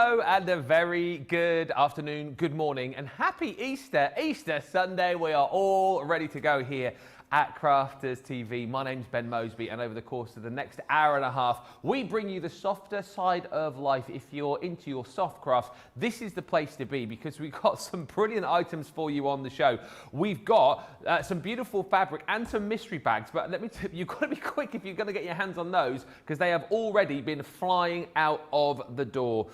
Hello and a very good afternoon, good morning and happy Easter, Easter Sunday. We are all ready to go here at Crafters TV. My name's Ben Moseby and over the course of the next hour and a half, we bring you the softer side of life. If you're into your soft crafts, this is the place to be because we've got some brilliant items for you on the show. We've got some beautiful fabric and some mystery bags, but let me tell you, you've got to be quick if you're going to get your hands on those because they have already been flying out of the door.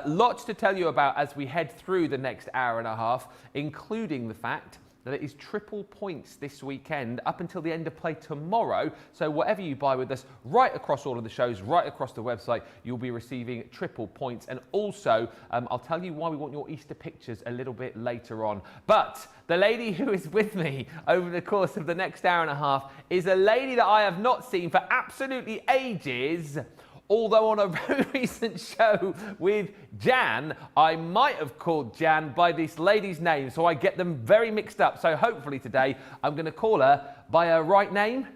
Lots to tell you about as we head through the next hour and a half, including the fact that it is triple points this weekend up until the end of play tomorrow. So whatever you buy with us, right across all of the shows, right across the website, you'll be receiving triple points. And also, I'll tell you why we want your Easter pictures a little bit later on. But the lady who is with me over the course of the next hour and a half is a lady that I have not seen for absolutely ages. Although on a very recent show with Jan, I might have called Jan by this lady's name, so I get them very mixed up. So hopefully today, I'm going to call her by her right name.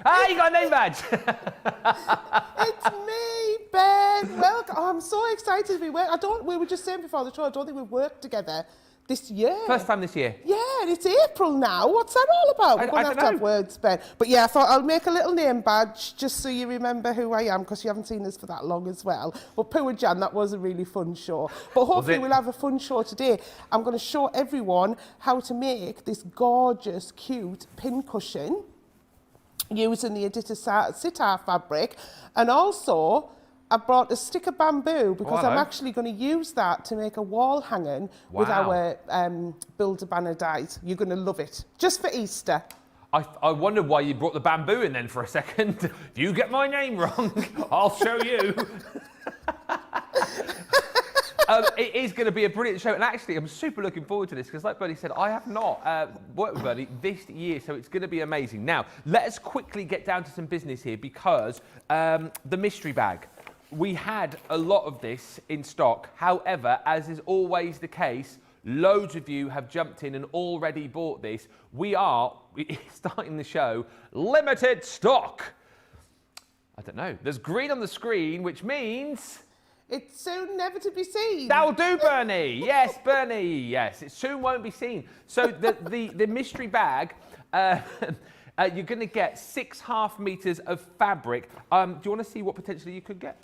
Ah, you got a name badge! It's me, Ben. Welcome. Oh, I'm so excited. We were just saying before the show, I don't think we've worked together this year. First time this year. Yeah, and it's April now. What's that all about? We're going to have words, Ben. But yeah, I thought I'll make a little name badge just so you remember who I am because you haven't seen us for that long as well. But Pooh and Jan, that was a really fun show. But hopefully we'll have a fun show today. I'm going to show everyone how to make this gorgeous, cute pin cushion using the Editor Sitar fabric. And also, I brought a stick of bamboo because I'm actually going to use that to make a wall hanging with our Builder Banner dies. You're going to love it. Just for Easter. I wondered why you brought the bamboo in then for a second. If you get my name wrong, I'll show you. It is going to be a brilliant show, and actually I'm super looking forward to this because like Bernie said, I have not worked with Bernie this year, so it's going to be amazing. Now, let us quickly get down to some business here because the mystery bag. We had a lot of this in stock. However, as is always the case, loads of you have jumped in and already bought this. We are starting the show limited stock. I don't know. There's green on the screen, which means it's soon never to be seen. That'll do, Bernie. Yes, Bernie. Yes, it soon won't be seen. So the mystery bag. You're going to get 6.5 meters of fabric. Do you want to see what potentially you could get?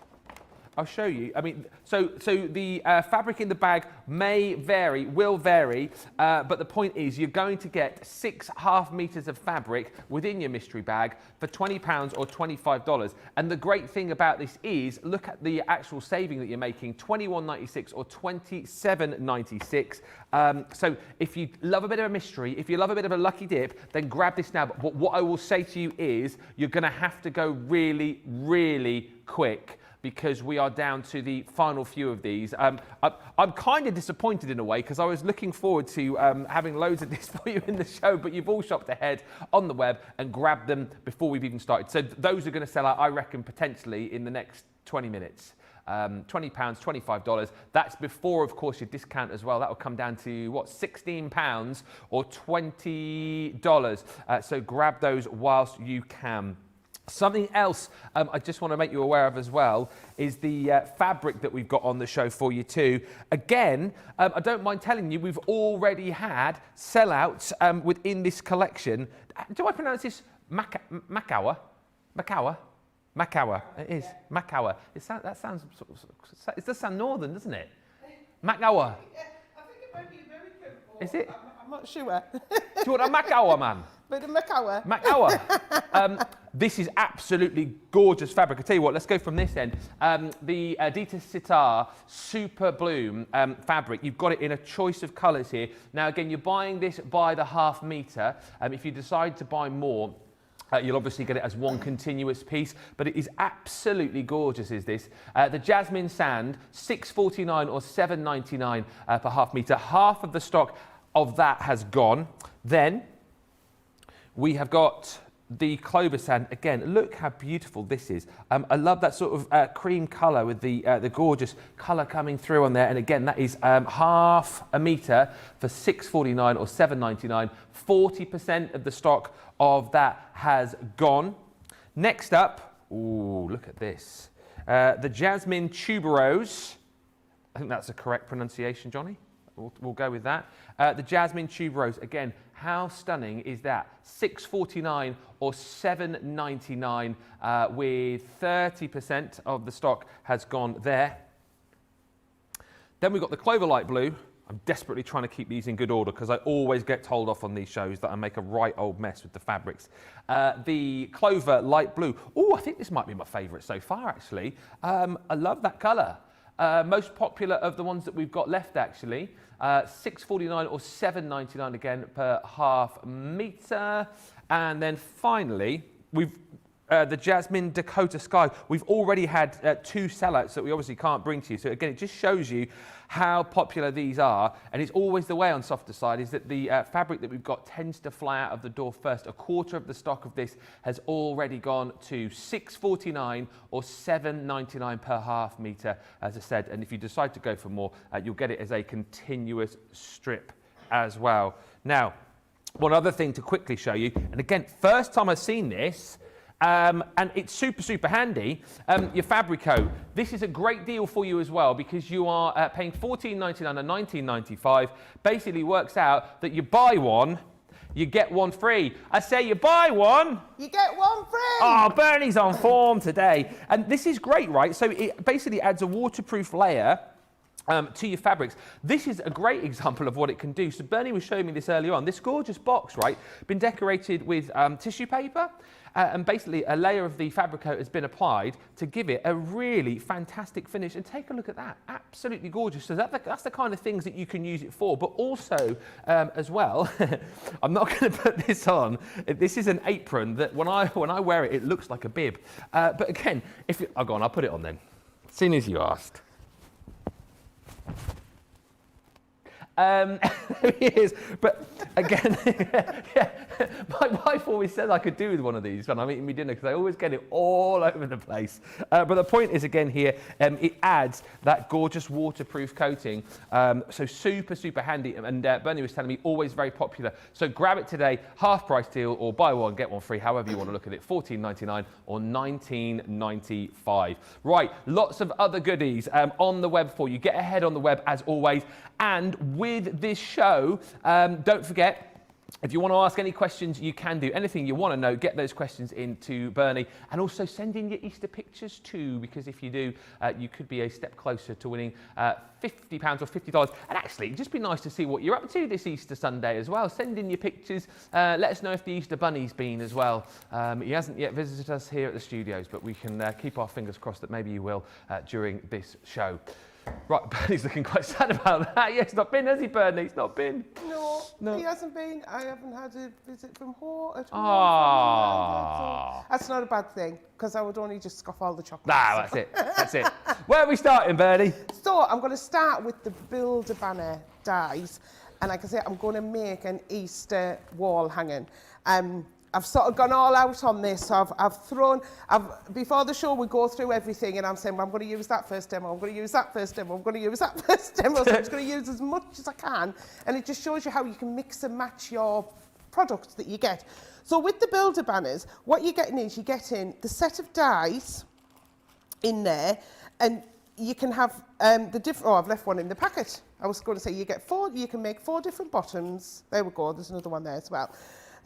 I'll show you. I mean, so the fabric in the bag may vary, will vary, but the point is you're going to get 6.5 meters of fabric within your mystery bag for £20 or $25. And the great thing about this is, look at the actual saving that you're making, £21.96 or £27.96. So if you love a bit of a mystery, if you love a bit of a lucky dip, then grab this now. But what I will say to you is you're going to have to go really, really quick, because we are down to the final few of these. I'm kind of disappointed in a way because I was looking forward to having loads of this for you in the show, but you've all shopped ahead on the web and grabbed them before we've even started. So those are going to sell out, I reckon, potentially in the next 20 minutes. £20, $25. That's before, of course, your discount as well. That will come down to, what, £16 or $20. So grab those whilst you can. Something else I just want to make you aware of as well is the fabric that we've got on the show for you too. Again, I don't mind telling you, we've already had sellouts within this collection. Do I pronounce this Macawa? Macawa? Macawa. It is. Macawa. That sounds, it does sound northern, doesn't it? Macawa. I think it might be American. Is it? I'm not sure. Do you want a Macawa, man? But a Macawa. Macawa. This is absolutely gorgeous fabric. I tell you what, let's go from this end. The Editor Sitar Super Bloom fabric. You've got it in a choice of colours here. Now, again, you're buying this by the half metre. If you decide to buy more, you'll obviously get it as one continuous piece, but it is absolutely gorgeous, is this. The Jasmine Sand, $6.49 or $7.99 per half metre. Half of the stock of that has gone. Then we have got the Clover Sand. Again, look how beautiful this is. I love that sort of cream colour with the gorgeous colour coming through on there. And again, that is half a metre for $6.49 or $7.99. 40% of the stock of that has gone. Next up, ooh, look at this. The jasmine tuberose. I think that's a correct pronunciation, Johnny. We'll go with that. The jasmine tuberose, again, how stunning is that? $6.49 or $7.99 with 30% of the stock has gone there. Then we've got the clover light blue. I'm desperately trying to keep these in good order because I always get told off on these shows that I make a right old mess with the fabrics. The clover light blue. Oh, I think this might be my favourite so far, actually. I love that colour. Most popular of the ones that we've got left, actually. $6.49 or $7.99 again per half metre. And then finally, we've the Jasmine Dakota Sky. We've already had 2 sellouts that we obviously can't bring to you. So again, it just shows you how popular these are. And it's always the way on softer side is that the fabric that we've got tends to fly out of the door first. A quarter of the stock of this has already gone to $6.49 or $7.99 per half metre, as I said. And if you decide to go for more, you'll get it as a continuous strip as well. Now, one other thing to quickly show you, and again, first time I've seen this, and it's super, super handy, your Fabrico. This is a great deal for you as well because you are paying $14.99 and $19.95. Basically works out that you buy one, you get one free. I say you buy one, you get one free. Oh, Bernie's on form today. And this is great, right? So it basically adds a waterproof layer to your fabrics. This is a great example of what it can do. So Bernie was showing me this earlier on. This gorgeous box, right, been decorated with tissue paper. And basically a layer of the Fabrico has been applied to give it a really fantastic finish. And take a look at that, absolutely gorgeous. So that's the kind of things that you can use it for. But also, as well, I'm not going to put this on. This is an apron that when I wear it, it looks like a bib. But again, oh, go on, I'll put it on then. As soon as you asked. There he is. But again, yeah, my wife always said I could do with one of these when I'm eating my dinner because I always get it all over the place. But the point is, again here, it adds that gorgeous waterproof coating. So super, super handy. And Bernie was telling me always very popular. So grab it today, half price deal, or buy one, get one free, however you want to look at it. $14.99 or $19.95. Right, lots of other goodies on the web for you. Get ahead on the web as always. And with this show, don't forget, if you want to ask any questions, you can do. Anything you want to know, get those questions in to Bernie. And also send in your Easter pictures too, because if you do, you could be a step closer to winning £50 or $50. And actually, it'd just be nice to see what you're up to this Easter Sunday as well. Send in your pictures. Let us know if the Easter Bunny's been as well. He hasn't yet visited us here at the studios, but we can keep our fingers crossed that maybe he will during this show. Right, Bernie's looking quite sad about that. Yeah, he's not been, has he, Bernie? He's not been. No, he hasn't been. I haven't had a visit from her at all. Ah, that's not a bad thing, because I would only just scoff all the chocolate. Nah, that's it. That's it. Where are we starting, Bernie? So I'm going to start with the Builder Banner dies, and like I say, I'm going to make an Easter wall hanging. I've sort of gone all out on this. So before the show, we go through everything and I'm saying, well, I'm going to use that first demo, I'm going to use that first demo, I'm going to use that first demo. So I'm just going to use as much as I can. And it just shows you how you can mix and match your products that you get. So with the Builder Banners, what you're getting is you're getting the set of dies in there, and you can have the different, I've left one in the packet. I was going to say you can make 4 different bottoms. There we go, there's another one there as well.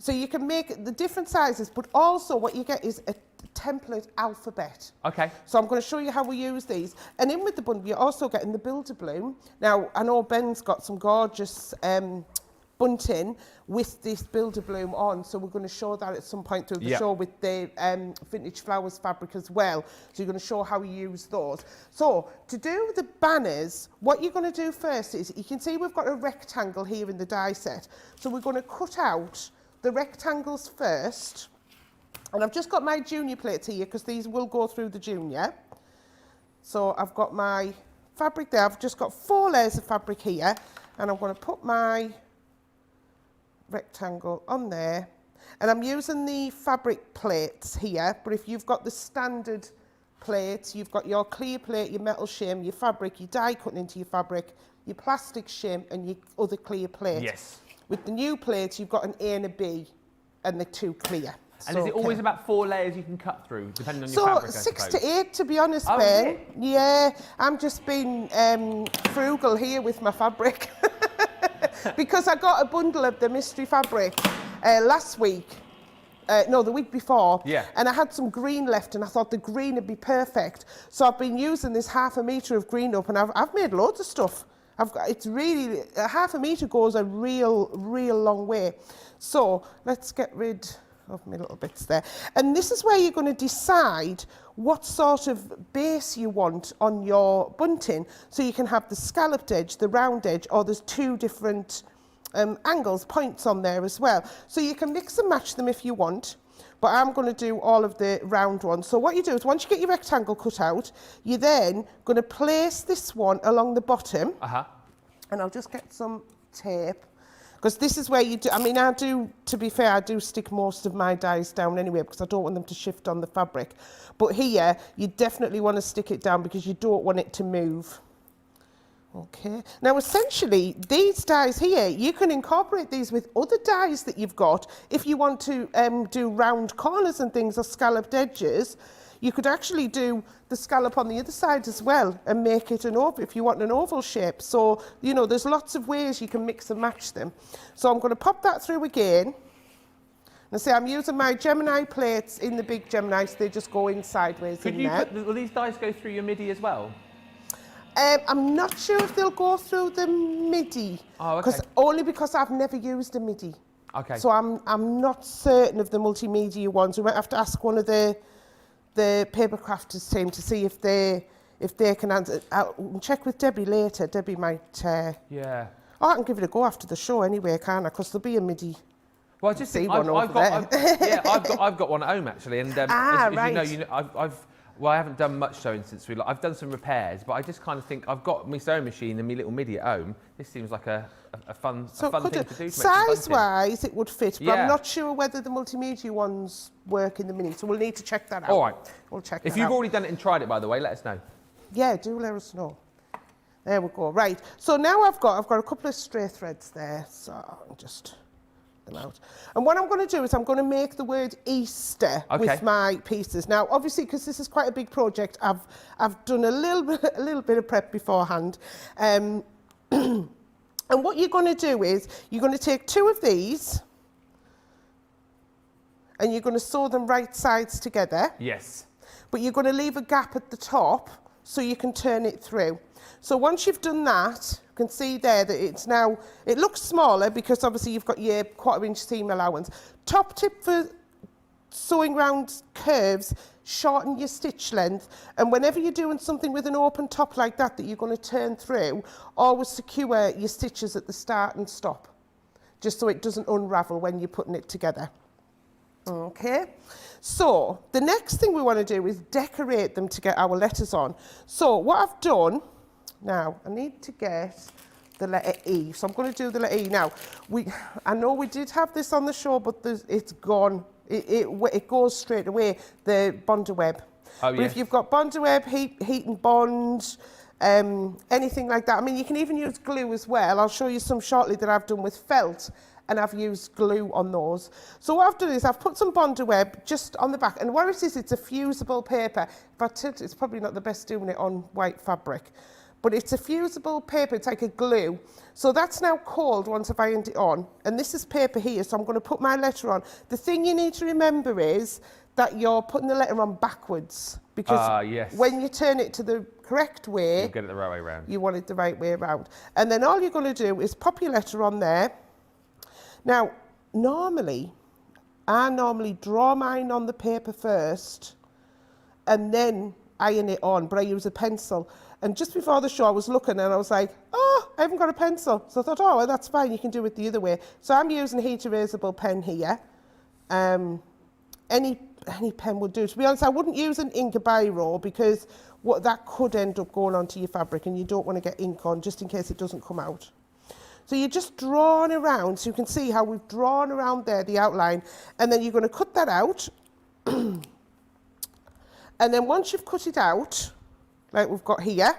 So you can make the different sizes, but also what you get is a template alphabet. Okay. So I'm going to show you how we use these. And in with the bundle, you're also getting the Builder Bloom. Now, I know Ben's got some gorgeous bunting with this Builder Bloom on, so we're going to show that at some point through the show with the Vintage Flowers fabric as well. So you're going to show how we use those. So to do the banners, what you're going to do first is, you can see we've got a rectangle here in the die set. So we're going to cut out the rectangles first, and I've just got my junior plates here because these will go through the junior. So I've got my fabric there. I've just got 4 layers of fabric here, and I'm going to put my rectangle on there, and I'm using the fabric plates here, but if you've got the standard plates, you've got your clear plate, your metal shim, your fabric, your die cutting into your fabric, your plastic shim, and your other clear plate. Yes. With the new plates, you've got an A and a B, and the 2 clear. And is it always about 4 layers you can cut through, depending on your fabric, I suppose? 6 suppose? to 8, to be honest, Oh, Ben. Yeah, I'm just being frugal here with my fabric. Because I got a bundle of the mystery fabric last week. No, the week before. Yeah. And I had some green left, and I thought the green would be perfect. So I've been using this 1/2 metre of green up, and I've made loads of stuff. It's really, 1/2 metre goes a real long way. So let's get rid of my little bits there. And this is where you're going to decide what sort of base you want on your bunting. So you can have the scalloped edge, the round edge, or there's 2 different angles, points on there as well. So you can mix and match them if you want, but I'm going to do all of the round ones. So what you do is once you get your rectangle cut out, you're then going to place this one along the bottom. And I'll just get some tape, because this is where you do, to be fair, I do stick most of my dies down anyway, because I don't want them to shift on the fabric. But here, you definitely want to stick it down because you don't want it to move. Okay, now essentially these dies here, you can incorporate these with other dies that you've got. If you want to do round corners and things or scalloped edges, you could actually do the scallop on the other side as well and make it an oval if you want an oval shape. So, you know, there's lots of ways you can mix and match them. So I'm going to pop that through again. And say I'm using my Gemini plates in the big Gemini, so they just go in sideways in there. Will these dies go through your MIDI as well? I'm not sure if they'll go through the MIDI. Oh, okay. Only because I've never used a MIDI. Okay. So I'm not certain of the multimedia ones. We might have to ask one of the paper crafters team to see if they can answer. I'll check with Debbie later. Debbie might. Yeah. Oh, I can give it a go after the show anyway, can't I? Because there'll be a MIDI. Well, I just see think one over there. I've got one at home actually, and right. as you know, I haven't done much sewing since I've done some repairs, but I just kind of think I've got my sewing machine and my little MIDI at home. This seems like a fun thing to do. Size-wise, it would fit, but Yeah. I'm not sure whether the multimedia ones work in the mini, so we'll need to check that out. All right. We'll check If that you've out. already done it and tried it, by the way, let us know. Yeah, do let us know. There we go. Right. So now I've got a couple of stray threads there. So I'll just them out. And what I'm going to do is I'm going to make the word Easter with my pieces. Now, obviously, because this is quite a big project, I've done a little bit of prep beforehand. And what you're going to do is you're going to take 2 of these and you're going to sew them right sides together. Yes. But you're going to leave a gap at the top so you can turn it through. So once you've done that, you can see there that it looks smaller because obviously you've got your 1/4 inch seam allowance. Top tip for sewing round curves, shorten your stitch length, and whenever you're doing something with an open top like that you're going to turn through, always secure your stitches at the start and stop, just so it doesn't unravel when you're putting it together. Okay, so the next thing we want to do is decorate them to get our letters on. So what I've done, now I need to get the letter E, so I'm going to do the letter E. Now, I know we did have this on the show, but it's gone. It goes straight away, the Bonder Web. Oh, but if you've got Bonder Web, heat and bond, anything like that, I mean, you can even use glue as well. I'll show you some shortly that I've done with felt, and I've used glue on those. So what I've done is I've put some Bonder Web just on the back, and what it is, it's a fusible paper. If I tilt it, it's probably not the best doing it on white fabric, but it's a fusible paper, it's like a glue. So that's now cold once I've ironed it on, and this is paper here, so I'm going to put my letter on. The thing you need to remember is that you're putting the letter on backwards, because when you turn it to the correct way, you'll get it the right way around. You want it the right way around. And then all you're going to do is pop your letter on there. Now, I normally draw mine on the paper first and then iron it on, but I use a pencil. And just before the show, I was looking and I was like, oh, I haven't got a pencil. So I thought, oh, well, that's fine. You can do it the other way. So I'm using a heat erasable pen here. Any pen would do. To be honest, I wouldn't use an ink biro because that could end up going onto your fabric and you don't want to get ink on just in case it doesn't come out. So you're just drawing around, so you can see how we've drawn around there, the outline, and then you're going to cut that out. And then once you've cut it out, like we've got here,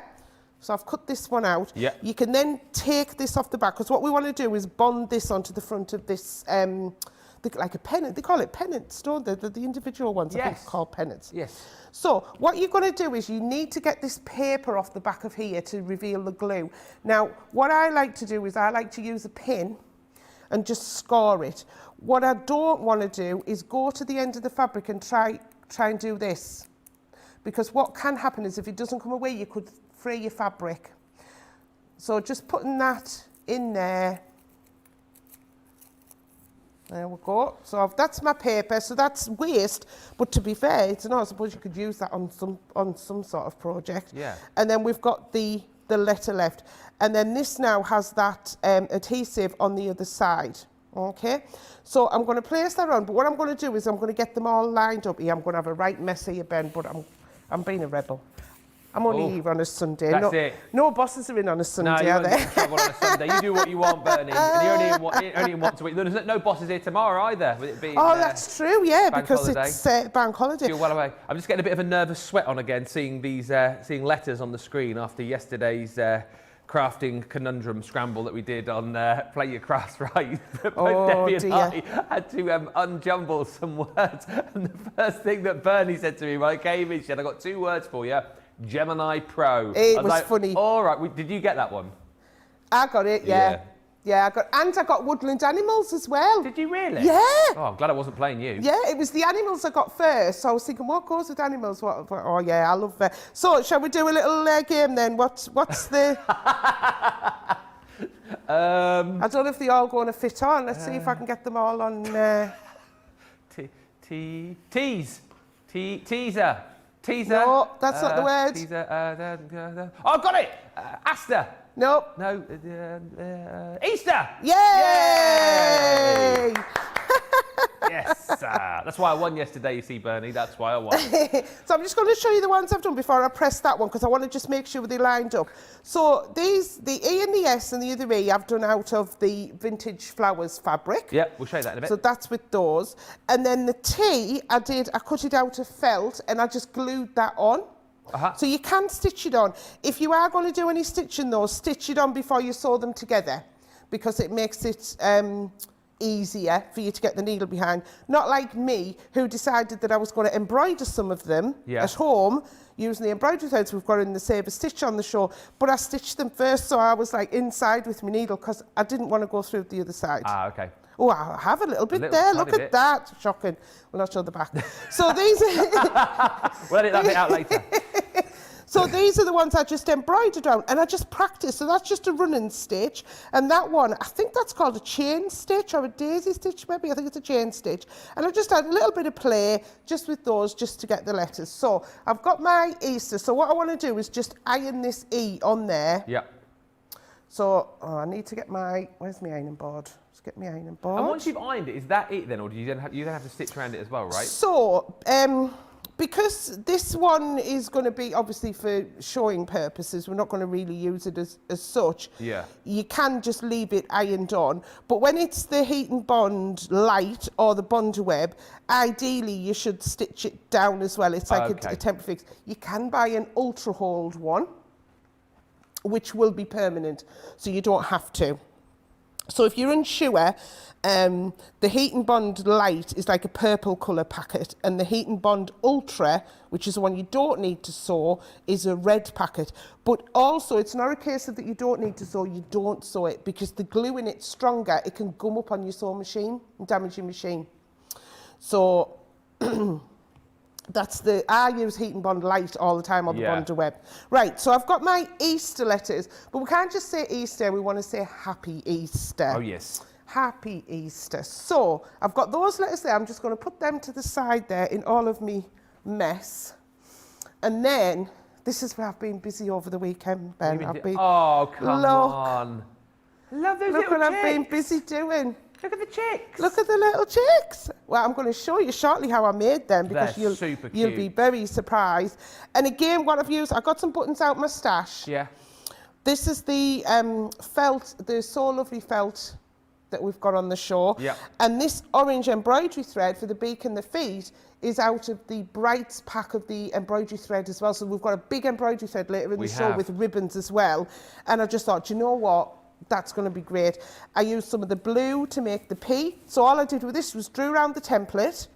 so I've cut this one out, you can then take this off the back, because what we want to do is bond this onto the front of this, like a pennant. They call it pennants, don't they? The individual ones, I think, are called pennants. Yes. So what you're going to do is you need to get this paper off the back of here to reveal the glue. Now, what I like to do is I like to use a pin and just score it. What I don't want to do is go to the end of the fabric and try and do this. Because what can happen is if it doesn't come away, you could fray your fabric. So just putting that in there. There we go. So that's my paper. So that's waste, but to be fair, it's not. I suppose you could use that on some sort of project. Yeah. And then we've got the letter left, and then this now has that adhesive on the other side. Okay. So I'm going to place that on. But what I'm going to do is I'm going to get them all lined up here. I'm going to have a right mess here, Ben. But I'm being a rebel. I'm only here on a Sunday. That's it. No bosses are in on a Sunday, are they? No, on a Sunday. You do what you want, Bernie. And you only want to eat. There's no bosses here tomorrow either, with it being that's true, yeah, because holiday. it's bank holiday. You're well away. I'm just getting a bit of a nervous sweat on again, seeing these seeing letters on the screen after yesterday's crafting conundrum scramble that we did on Play Your Crafts Right. Both Debbie and I had to unjumble some words. And the first thing that Bernie said to me when I came in, she said, "I got 2 words for you. Gemini Pro." It was like, funny. All right, did you get that one? I got it, yeah. Yeah, I got woodland animals as well. Did you really? Yeah. Oh, I'm glad I wasn't playing you. Yeah, it was the animals I got first. So I was thinking, what goes with animals? Oh yeah, I love that. So shall we do a little game then? What's the? I don't know if they all going to fit on. Let's see if I can get them all on. Teaser. Teaser. No, that's not the word. Teaser. Oh, got it. Aster. No. No. Easter. Yay! Yes. That's why I won yesterday, you see, Bernie. That's why I won. So I'm just going to show you the ones I've done before I press that one, because I want to just make sure they lined up. So these, the E and the S and the other E, I've done out of the Vintage Flowers fabric. Yep, we'll show you that in a bit. So that's with those. And then the T, I cut it out of felt and I just glued that on. So you can stitch it on. If you are going to do any stitching though, stitch it on before you sew them together, because it makes it easier for you to get the needle behind. Not like me, who decided that I was going to embroider some of them at home using the embroidery threads we've got in the Save a Stitch on the show, but I stitched them first, so I was like inside with my needle because I didn't want to go through the other side. Okay. Oh, I have a little bit there. Look at that. Shocking. We'll not show the back. So these are... We'll edit that bit out later. So these are the ones I just embroidered on, and I just practiced. So that's just a running stitch. And that one, I think that's called a chain stitch or a daisy stitch maybe. I think it's a chain stitch. And I just had a little bit of play just with those just to get the letters. So I've got my Easter. So what I want to do is just iron this E on there. Yeah. So I need to get my, where's my ironing board? Let's get my ironing board. And once you've ironed it, is that it then? Or do you then have to stitch around it as well, right? So, because this one is going to be obviously for showing purposes, we're not going to really use it as such. Yeah. You can just leave it ironed on. But when it's the Heat and Bond Light or the Bonder Web, ideally you should stitch it down as well. It's like a temporary fix. You can buy an Ultra Hold one, which will be permanent, so you don't have to. So if you're unsure, the Heat and Bond Light is like a purple colour packet, and the Heat and Bond Ultra, which is the one you don't need to sew, is a red packet. But also, it's not a case of that you don't need to sew, you don't sew it, because the glue in it's stronger, it can gum up on your sewing machine and damage your machine. So I use Heat and Bond Light all the time on the Bonder Web. Right, so I've got my Easter letters, but we can't just say Easter, we want to say Happy Easter. Oh, yes. Happy Easter. So I've got those letters there. I'm just going to put them to the side there in all of me mess. And then, this is where I've been busy over the weekend, Ben. Oh, come on. Love those little chicks. Look what I've been busy doing. Look at the chicks. Look at the little chicks. Well, I'm going to show you shortly how I made them, because you'll be very surprised. And again, what I've used, I got some buttons out my stash. Yeah. This is the felt, the So Lovely felt that we've got on the show. Yeah. And this orange embroidery thread for the beak and the feet is out of the Brights pack of the embroidery thread as well. So we've got a big embroidery thread later in the show with ribbons as well. And I just thought, you know what? That's going to be great. I used some of the blue to make the P. So all I did with this was drew around the template,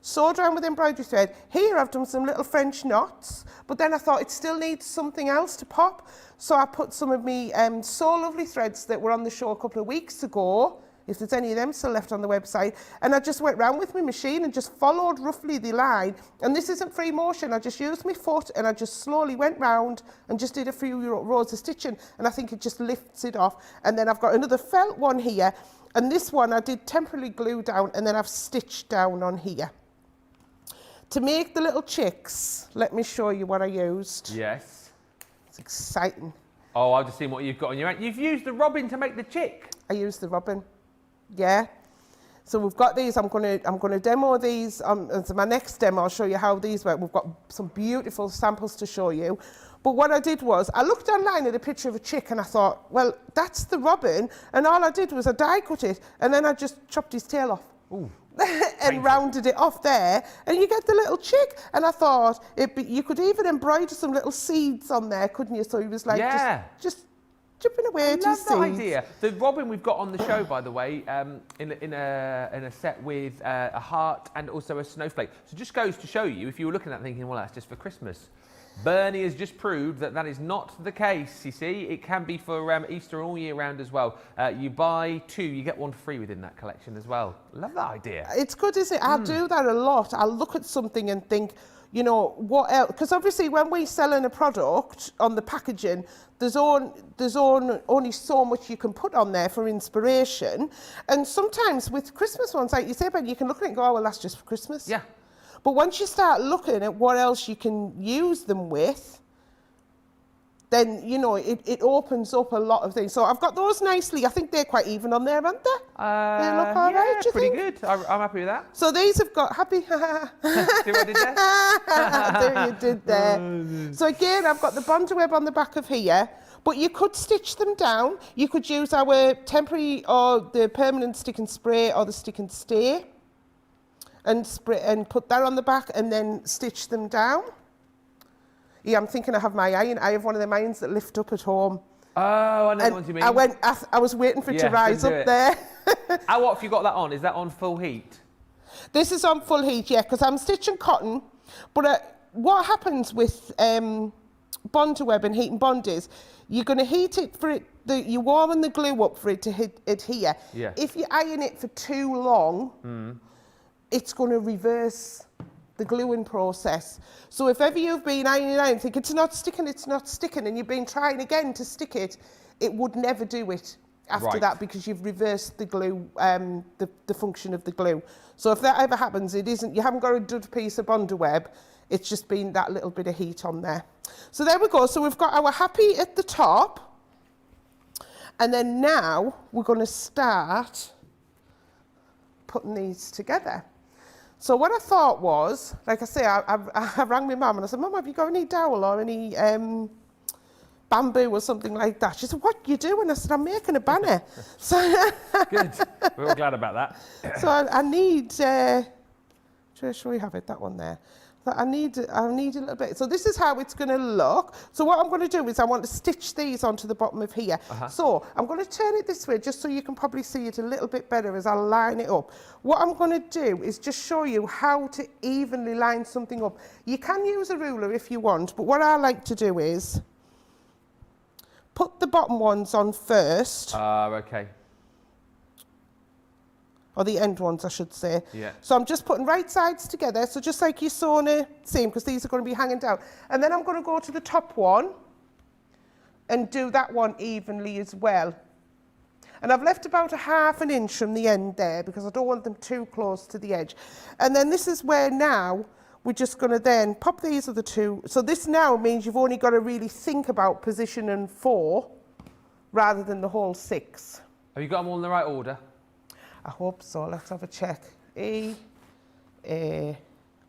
sewed around with embroidery thread. Here I've done some little French knots, but then I thought it still needs something else to pop. So I put some of me So Lovely threads that were on the show a couple of weeks ago, if there's any of them still left on the website, and I just went round with my machine and just followed roughly the line. And this isn't free motion, I just used my foot and I just slowly went round and just did a few rows of stitching, and I think it just lifts it off. And then I've got another felt one here, and this one I did temporarily glue down, and then I've stitched down on here. To make the little chicks, let me show you what I used. Yes. It's exciting. Oh, I've just seen what you've got on your hand. You've used the robin to make the chick. I used the robin. Yeah. So we've got these. I'm gonna demo these. So my next demo, I'll show you how these work. We've got some beautiful samples to show you. But what I did was, I looked online at a picture of a chick and I thought, well, that's the robin. And all I did was I die cut it, and then I just chopped his tail off. Ooh. And rounded it off there, and you get the little chick. And I thought you could even embroider some little seeds on there, couldn't you? So he was like, just chipping away to love seeds. that idea. The robin we've got on the show, by the way, in a set with a heart and also a snowflake. So just goes to show you, if you were looking at that thinking, well, that's just for Christmas. Bernie has just proved that that is not the case, you see. It can be for Easter all year round as well. You buy two, you get one free within that collection as well. Love that idea. It's good, isn't it? I do that a lot. I'll look at something and think, you know, what else? Because obviously when we're selling a product on the packaging, there's only so much you can put on there for inspiration. And sometimes with Christmas ones, like you say, Ben, you can look at it and go, oh, well, that's just for Christmas. Yeah. But once you start looking at what else you can use them with, then, you know, it opens up a lot of things. So I've got those nicely. I think they're quite even on there, aren't they? They look all right, do you pretty think? good. I'm happy with that. So these have got happy. See what I did there? There you did there. So again, I've got the bonder web on the back of here, but you could stitch them down. You could use our temporary or the permanent stick and spray or the stick and stay, and spray and put that on the back and then stitch them down. Yeah, I'm thinking I have my iron. I have one of them irons that lift up at home. Oh, I know what you mean. I was waiting for it to rise up there. What have you got that on? Is that on full heat? This is on full heat, yeah, because I'm stitching cotton. But what happens with bonder web and heat and bond is you're going to heat it for it. You warm the glue up for it to adhere. Yeah. If you iron it for too long, it's going to reverse the gluing process. So if ever you've been ironing, think it's not sticking, and you've been trying again to stick it, it would never do it after that because you've reversed the glue, the function of the glue. So if that ever happens, you haven't got a dud piece of bonder web, it's just been that little bit of heat on there. So there we go. So we've got our happy at the top, and then now we're going to start putting these together. So what I thought was, like I say, I rang my mum and I said, Mum, have you got any dowel or any bamboo or something like that? She said, what are you doing? I said, I'm making a banner. So good. We're all glad about that. So I need, shall we have it, that one there? I need a little bit. So this is how it's going to look. So what I'm going to do is I want to stitch these onto the bottom of here. So I'm going to turn it this way just so you can probably see it a little bit better as I line it up. What I'm going to do is just show you how to evenly line something up. You can use a ruler if you want, but what I like to do is put the bottom ones on first. Okay. Or the end ones, I should say. Yeah. So I'm just putting right sides together, so just like you saw in a seam, because these are going to be hanging down. And then I'm going to go to the top one and do that one evenly as well. And I've left about a ½ an inch from the end there because I don't want them too close to the edge. And then this is where now we're just going to then pop these other two. So this now means you've only got to really think about position and 4 rather than the whole 6. Have you got them all in the right order? I hope so. Let's have a check. E, A,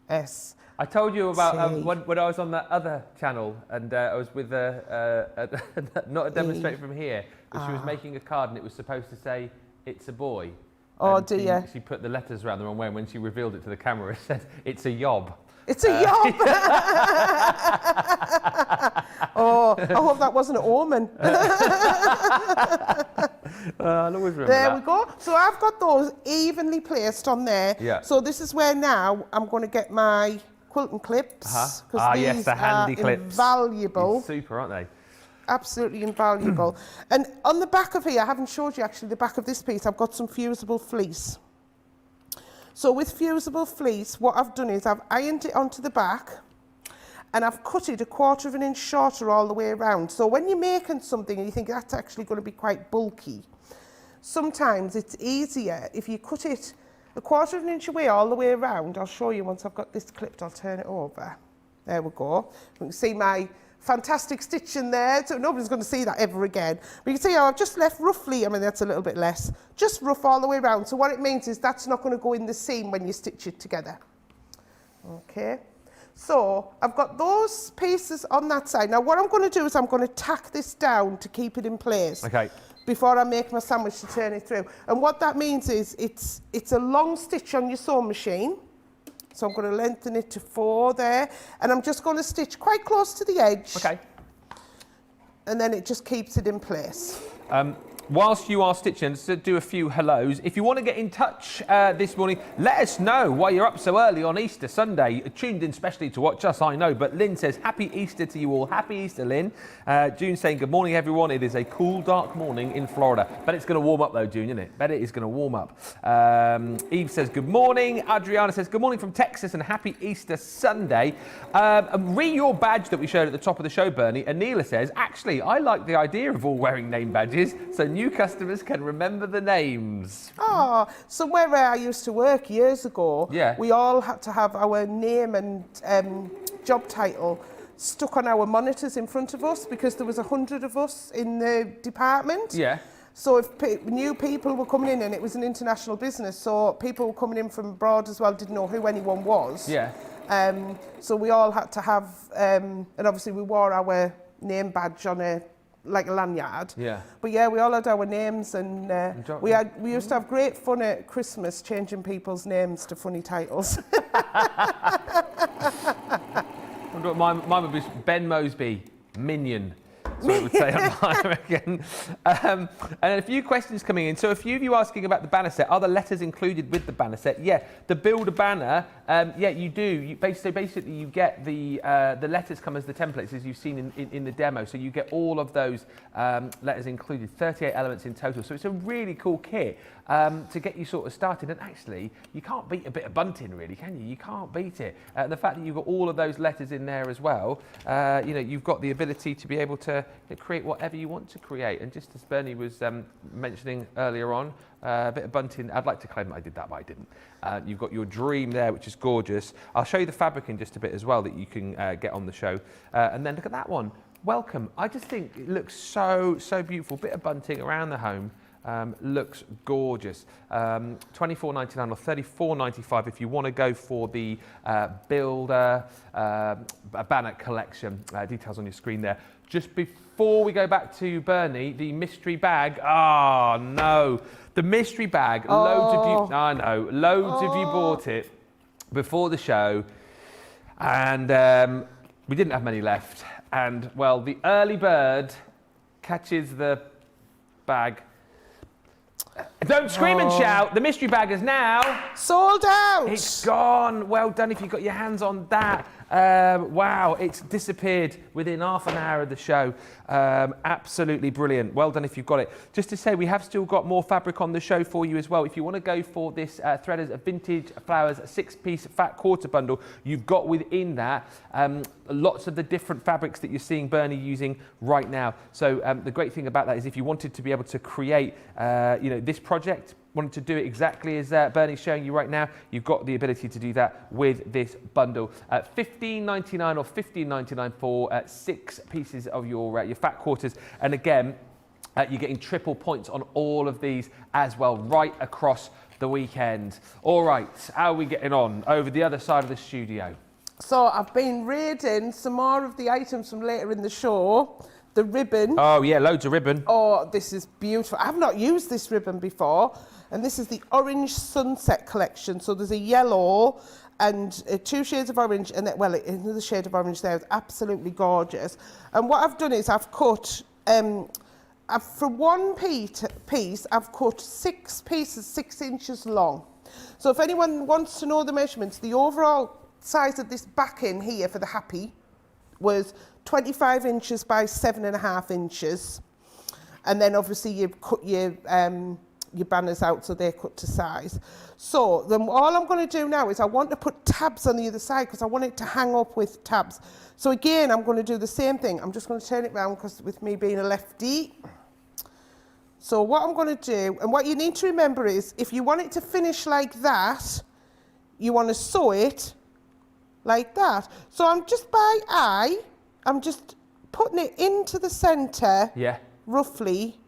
S. I told you about when I was on that other channel and I was with not a demonstrator from here, but she was making a card and it was supposed to say, "It's a boy." Oh and dear. She put the letters around the wrong way, and when she revealed it to the camera, it said, "It's a yob." It's a yob. Oh, I hope that wasn't an omen. I'll always remember There that. we go. So I've got those evenly placed on there. Yeah. So this is where now I'm going to get my quilting clips. Because yes, the handy clips. Invaluable. It's super, aren't they? Absolutely invaluable. And on the back of here, I haven't showed you actually the back of this piece, I've got some fusible fleece. So with fusible fleece, what I've done is I've ironed it onto the back and I've cut it 1/4 of an inch shorter all the way around. So when you're making something and you think that's actually going to be quite bulky, sometimes it's easier if you cut it 1/4 of an inch away all the way around. I'll show you once I've got this clipped, I'll turn it over. There we go. You can see my fantastic stitch in there, so nobody's going to see that ever again. But you can see how I've just left roughly, I mean that's a little bit less, just rough all the way around. So what it means is that's not going to go in the seam when you stitch it together. Okay, so I've got those pieces on that side. Now what I'm going to do is I'm going to tack this down to keep it in place. Okay. Before I make my sandwich to turn it through. And what that means is it's a long stitch on your sewing machine. So I'm going to lengthen it to 4 there. And I'm just going to stitch quite close to the edge. Okay. And then it just keeps it in place. Whilst you are stitching, let's do a few hellos. If you want to get in touch this morning, let us know why you're up so early on Easter Sunday. Tuned in specially to watch us, I know. But Lynn says, happy Easter to you all. Happy Easter, Lynn. June saying, good morning, everyone. It is a cool, dark morning in Florida. Bet it's going to warm up, though, June, isn't it? Bet it is going to warm up. Eve says, good morning. Adriana says, good morning from Texas and happy Easter Sunday. Read your badge that we showed at the top of the show, Bernie. Anila says, actually, I like the idea of all wearing name badges. So new customers can remember the names. Oh, so where I used to work years ago, we all had to have our name and job title stuck on our monitors in front of us because there was 100 of us in the department. Yeah. So if new people were coming in, and it was an international business, so people were coming in from abroad as well, didn't know who anyone was. Yeah. So we all had to have, and obviously we wore our name badge on like a lanyard. Yeah. But yeah, we all had our names, and we used to have great fun at Christmas changing people's names to funny titles. Mine would be Ben Moseby, Minion. That's what it would say online, I reckon. And a few questions coming in. So a few of you asking about the banner set. Are the letters included with the banner set? Yeah, the build a banner. Yeah, you do. So basically, you get the letters come as the templates, as you've seen in the demo. So you get all of those letters included. 38 elements in total. So it's a really cool kit to get you sort of started. And actually, you can't beat a bit of bunting, really, can you? You can't beat it. The fact that you've got all of those letters in there as well. You know, you've got the ability to be able to create whatever you want to create. And just as Bernie was mentioning earlier on, a bit of bunting. I'd like to claim that I did that, but I didn't. You've got your dream there, which is gorgeous. I'll show you the fabric in just a bit as well that you can get on the show. And then look at that one. Welcome. I just think it looks so beautiful. Bit of bunting around the home. Looks gorgeous. $24.99 or $34.95 if you want to go for the builder banner collection. Details on your screen there. Just before we go back to Bernie, the mystery bag. Oh no, the mystery bag. Loads of you. I know. Loads of you bought it before the show, and we didn't have many left. And well, the early bird catches the bag. Don't scream and shout. The mystery bag is now sold out. It's gone. Well done if you got your hands on that. Wow, it's disappeared within half an hour of the show. Absolutely brilliant. Well done if you've got it. Just to say, we have still got more fabric on the show for you as well. If you want to go for this Threaders Vintage Flowers 6-piece fat quarter bundle, you've got within that lots of the different fabrics that you're seeing Bernie using right now. So the great thing about that is if you wanted to be able to create you know, this project, wanted to do it exactly as Bernie's showing you right now, you've got the ability to do that with this bundle. $15.99 or $15.99 for 6 pieces of your fat quarters. And again, you're getting triple points on all of these as well, right across the weekend. All right, how are we getting on over the other side of the studio? So I've been raiding some more of the items from later in the show. The ribbon. Oh yeah, loads of ribbon. Oh, this is beautiful. I've not used this ribbon before. And this is the Orange Sunset collection. So there's a yellow, and 2 shades of orange, and then, well, another shade of orange there is absolutely gorgeous. And what I've done is I've cut, from one piece, I've cut 6 pieces 6 inches long. So if anyone wants to know the measurements, the overall size of this backing here for the happy was 25 inches by 7.5 inches. And then obviously you cut your banners out so they're cut to size. So then all I'm going to do now is I want to put tabs on the other side because I want it to hang up with tabs. So again, I'm going to do the same thing. I'm just going to turn it around because with me being a lefty. So what I'm going to do, and what you need to remember is, if you want it to finish like that, you want to sew it like that. So I'm just by eye, I'm just putting it into the centre, roughly,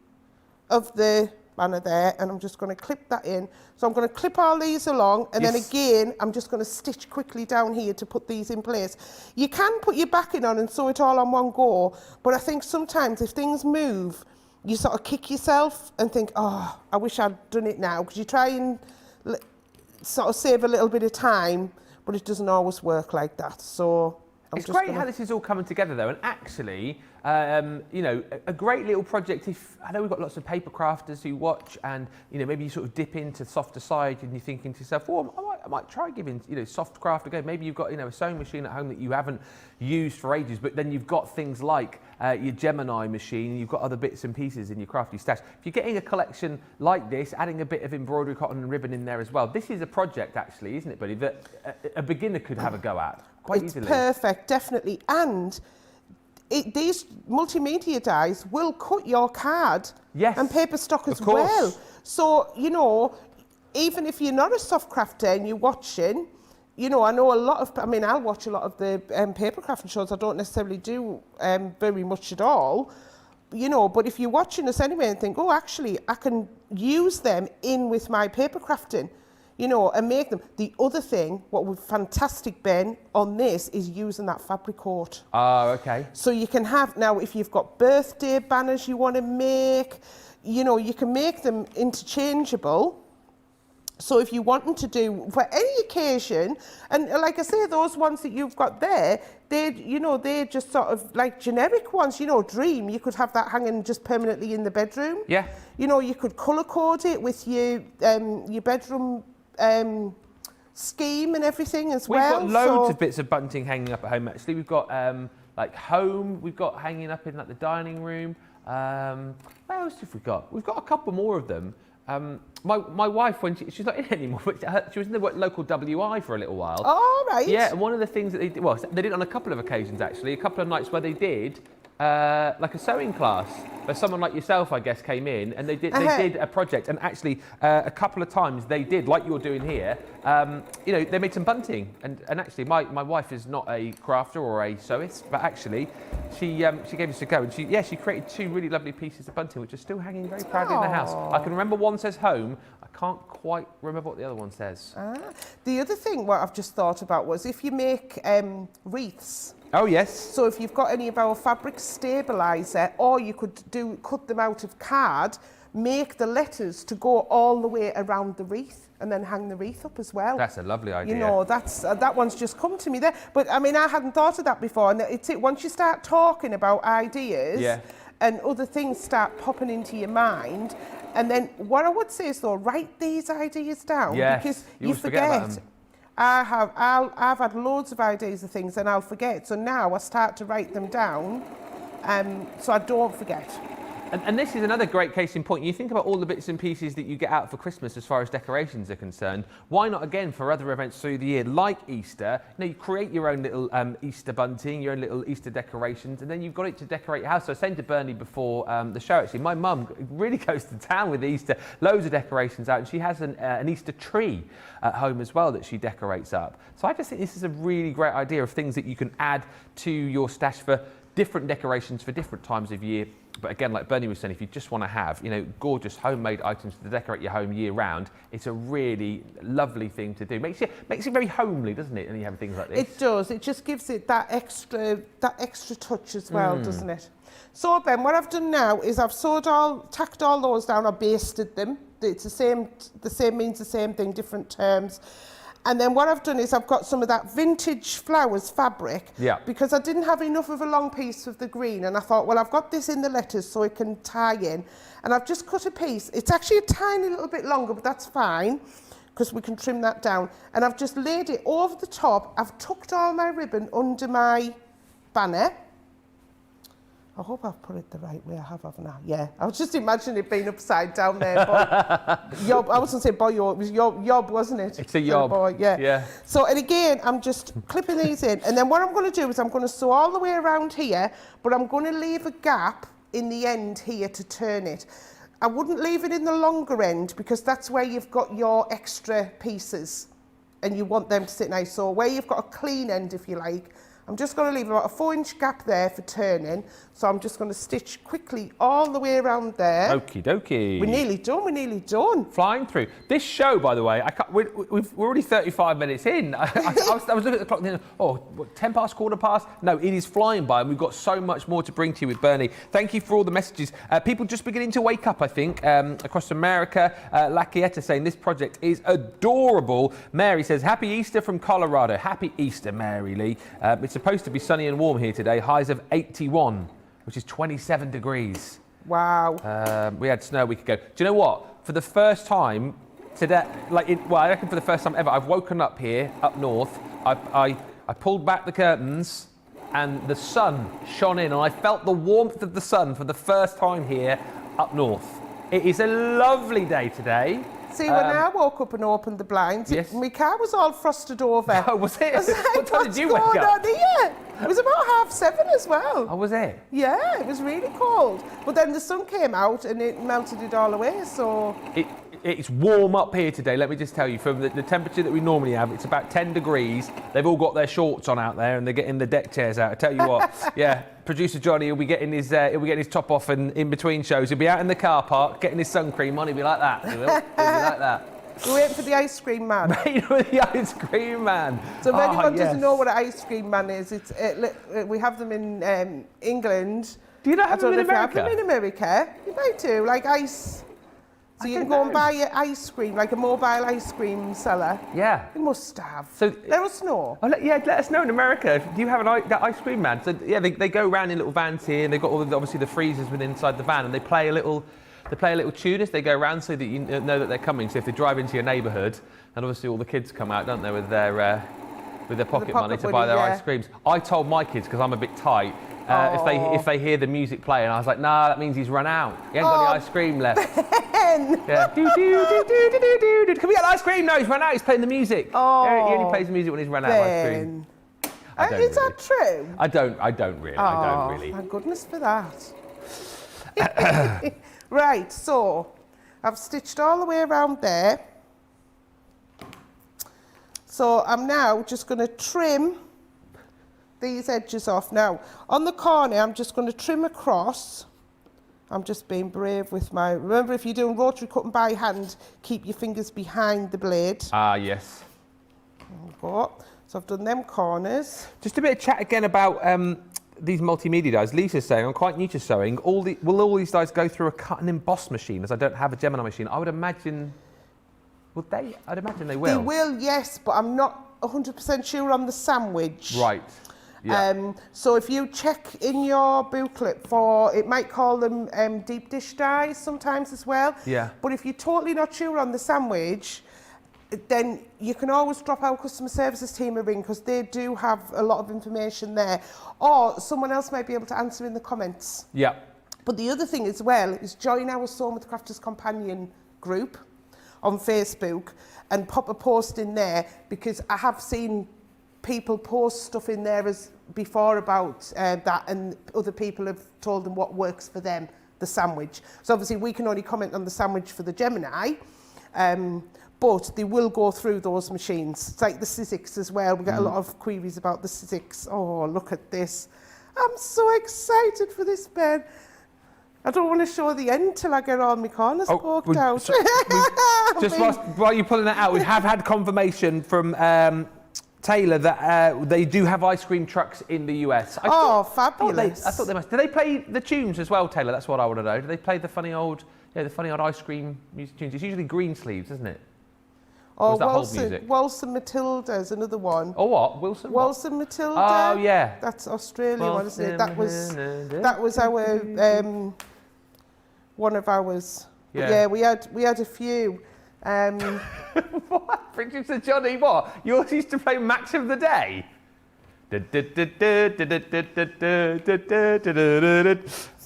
of the banner there, and I'm just going to clip that in. So I'm going to clip all these along, and then again, I'm just going to stitch quickly down here to put these in place. You can put your backing on and sew it all on one go, but I think sometimes if things move, you sort of kick yourself and think, oh, I wish I'd done it now, because you try and sort of save a little bit of time, but it doesn't always work like that. So it's great how this is all coming together, though, and actually, you know, a great little project. If I know we've got lots of paper crafters who watch, and you know, maybe you sort of dip into softer side, and you're thinking to yourself, "Oh, I might try giving soft craft a go." Maybe you've got a sewing machine at home that you haven't used for ages, but then you've got things like your Gemini machine. You've got other bits and pieces in your crafty stash. If you're getting a collection like this, adding a bit of embroidery, cotton, and ribbon in there as well, this is a project, actually, isn't it, buddy? That a beginner could have a go at quite easily. It's perfect, definitely, and these multimedia dies will cut your card and paper stock as well. So, you know, even if you're not a soft crafter and you're watching, you know, I know a lot of, I mean, I'll watch a lot of the paper crafting shows. I don't necessarily do very much at all, you know, but if you're watching us anyway and think, oh, actually, I can use them in with my paper crafting, you know, and make them. The other thing, what was fantastic, Ben, on this is using that fabric coat. Oh, okay. So you can have, now if you've got birthday banners you want to make, you know, you can make them interchangeable. So if you want them to do for any occasion, and like I say, those ones that you've got there, they're just sort of like generic ones, you know, dream. You could have that hanging just permanently in the bedroom. Yeah. You know, you could colour code it with your bedroom scheme and everything as well. We've got loads of bits of bunting hanging up at home, actually. We've got like home, we've got hanging up in like the dining room. What else have we got? We've got a couple more of them. My wife, when she's not in anymore, but she was in the local WI for a little while. Oh, right. Yeah, and one of the things that they did, well, they did it on a couple of occasions, actually, a couple of nights where they did like a sewing class, where someone like yourself, I guess, came in and they did a project, and actually a couple of times they did, like you're doing here, you know, they made some bunting, and actually my wife is not a crafter or a sewist, but actually she gave us a go, and she created 2 really lovely pieces of bunting, which are still hanging very proudly in the house. I can remember one says home, I can't quite remember what the other one says. The other thing what I've just thought about was if you make wreaths. Oh, yes. So if you've got any of our fabric stabiliser, or you could cut them out of card, make the letters to go all the way around the wreath and then hang the wreath up as well. That's a lovely idea. You know, that one's just come to me there. But I mean, I hadn't thought of that before. And once you start talking about ideas and other things start popping into your mind, and then what I would say is, though, write these ideas down, because you forget. I've had loads of ideas of things and I'll forget. So now I start to write them down so I don't forget. And this is another great case in point. You think about all the bits and pieces that you get out for Christmas as far as decorations are concerned. Why not, again, for other events through the year, like Easter? You know, you create your own little Easter bunting, your own little Easter decorations, and then you've got it to decorate your house. So I was saying to Bernie before the show, actually, my mum really goes to town with Easter, loads of decorations out, and she has an Easter tree at home as well that she decorates up. So I just think this is a really great idea of things that you can add to your stash for different decorations for different times of year. But again, like Bernie was saying, if you just want to have, you know, gorgeous homemade items to decorate your home year round, it's a really lovely thing to do. Makes it very homely, doesn't it? And you have things like this. It does. It just gives it that extra touch as well, doesn't it? So Ben, what I've done now is I've tacked all those down. I basted them. It's the same means the same thing, different terms. And then what I've done is I've got some of that vintage flowers fabric. Yeah. Because I didn't have enough of a long piece of the green, and I thought, well, I've got this in the letters so it can tie in. And I've just cut a piece. It's actually a tiny little bit longer, but that's fine, because we can trim that down. And I've just laid it over the top. I've tucked all my ribbon under my banner. I hope I've put it the right way. I haven't I? Yeah. I was just imagining it being upside down there. Yob, I was going to say boy, it was yob, wasn't it? It's a yob. Boy, yeah. Yeah. So, and again, I'm just clipping these in. And then what I'm going to do is I'm going to sew all the way around here, but I'm going to leave a gap in the end here to turn it. I wouldn't leave it in the longer end because that's where you've got your extra pieces and you want them to sit nice. So where you've got a clean end, if you like, I'm just going to leave about a 4-inch gap there for turning. So I'm just going to stitch quickly all the way around there. Okie dokie. We're nearly done, we're nearly done. Flying through. This show, by the way, we're already 35 minutes in. I was looking at the clock and thinking, 10 past, quarter past? No, it is flying by, and we've got so much more to bring to you with Bernie. Thank you for all the messages. People just beginning to wake up, I think, across America. Lakieta saying this project is adorable. Mary says, Happy Easter from Colorado. Happy Easter, Mary Lee. It's supposed to be sunny and warm here today. Highs of 81, which is 27 degrees. Wow. We had snow a week ago. Do you know what? For the first time today, I reckon for the first time ever, I've woken up here, up north. I pulled back the curtains and the sun shone in and I felt the warmth of the sun for the first time here up north. It is a lovely day today. See, when I woke up and opened the blinds, yes. My car was all frosted over. Oh, was it? I was like, what time did you wake going up? on here? It was about 7:30 as well. Oh, was it? Yeah, it was really cold. But then the sun came out and it melted it all away, so... It's warm up here today, let me just tell you. From the temperature that we normally have, it's about 10 degrees. They've all got their shorts on out there and they're getting the deck chairs out. I tell you what, yeah, producer Johnny will be getting his top off and in between shows. He'll be out in the car park getting his sun cream on. He'll be like that. He'll be like that. We're waiting for the ice cream man. Waiting for the ice cream man. So if anyone doesn't know what an ice cream man is, we have them in England. Do you not have them in America? I don't know if you have them in America. You might do, like ice. So you can go and buy your ice cream, like a mobile ice cream seller. Yeah. You must have. So let us know. Let us know in America. Do you have that ice cream man? So yeah, they go around in little vans here, and they've got obviously the freezers within inside the van, and they play a little tune as they go around so that you know that they're coming. So if they drive into your neighbourhood, and obviously all the kids come out, don't they, with their pocket money to buy their ice creams. I told my kids, because I'm a bit tight, if they hear the music playing, I was like, nah, that means he's run out. He ain't got any ice cream left. Ben! Yeah. Can we get ice cream? No, he's run out. He's playing the music. Oh, he only plays the music when he's run out of ice cream. Is that true? I don't really. I don't really. Thank goodness for that. Right, so I've stitched all the way around there. So I'm now just going to trim these edges off. Now, on the corner, I'm just going to trim across. I'm just being brave with my... Remember, if you're doing rotary cutting by hand, keep your fingers behind the blade. Ah, yes. So I've done them corners. Just a bit of chat again about these multimedia dyes. Lisa's saying, I'm quite new to sewing. Will all these dyes go through a cut and emboss machine, as I don't have a Gemini machine? I would imagine... Would they? I'd imagine they will. They will, yes, but I'm not 100% sure on the sandwich. Right. Yeah. So if you check in your booklet for, it might call them deep dish dyes sometimes as well. Yeah. But if you're totally not sure on the sandwich, then you can always drop our customer services team a ring, because they do have a lot of information there. Or someone else might be able to answer in the comments. Yeah. But the other thing as well is join our Sewing with Crafters Companion group on Facebook and pop a post in there, because I have seen people post stuff in there as before about that, and other people have told them what works for them, the sandwich. So obviously we can only comment on the sandwich for the Gemini, but they will go through those machines. It's like the Sizzix as well. We get a lot of queries about the Sizzix. Oh, look at this. I'm so excited for this, Ben. I don't want to show the end till I get all my corners poked out. While you're pulling that out, we have had confirmation from Taylor that they do have ice cream trucks in the US. Fabulous. I thought they must. Do they play the tunes as well, Taylor? That's what I want to know. Do they play the funny old ice cream music tunes? It's usually green sleeves, isn't it? Or was that hold music? Wilson Matilda is another one. Oh, what? Wilson? Wilson Matilda. Oh, yeah. That's Australian one, isn't it? That was our one of ours. Yeah, we had a few. What? Producer Johnny, what? Yours used to play Match of the Day? So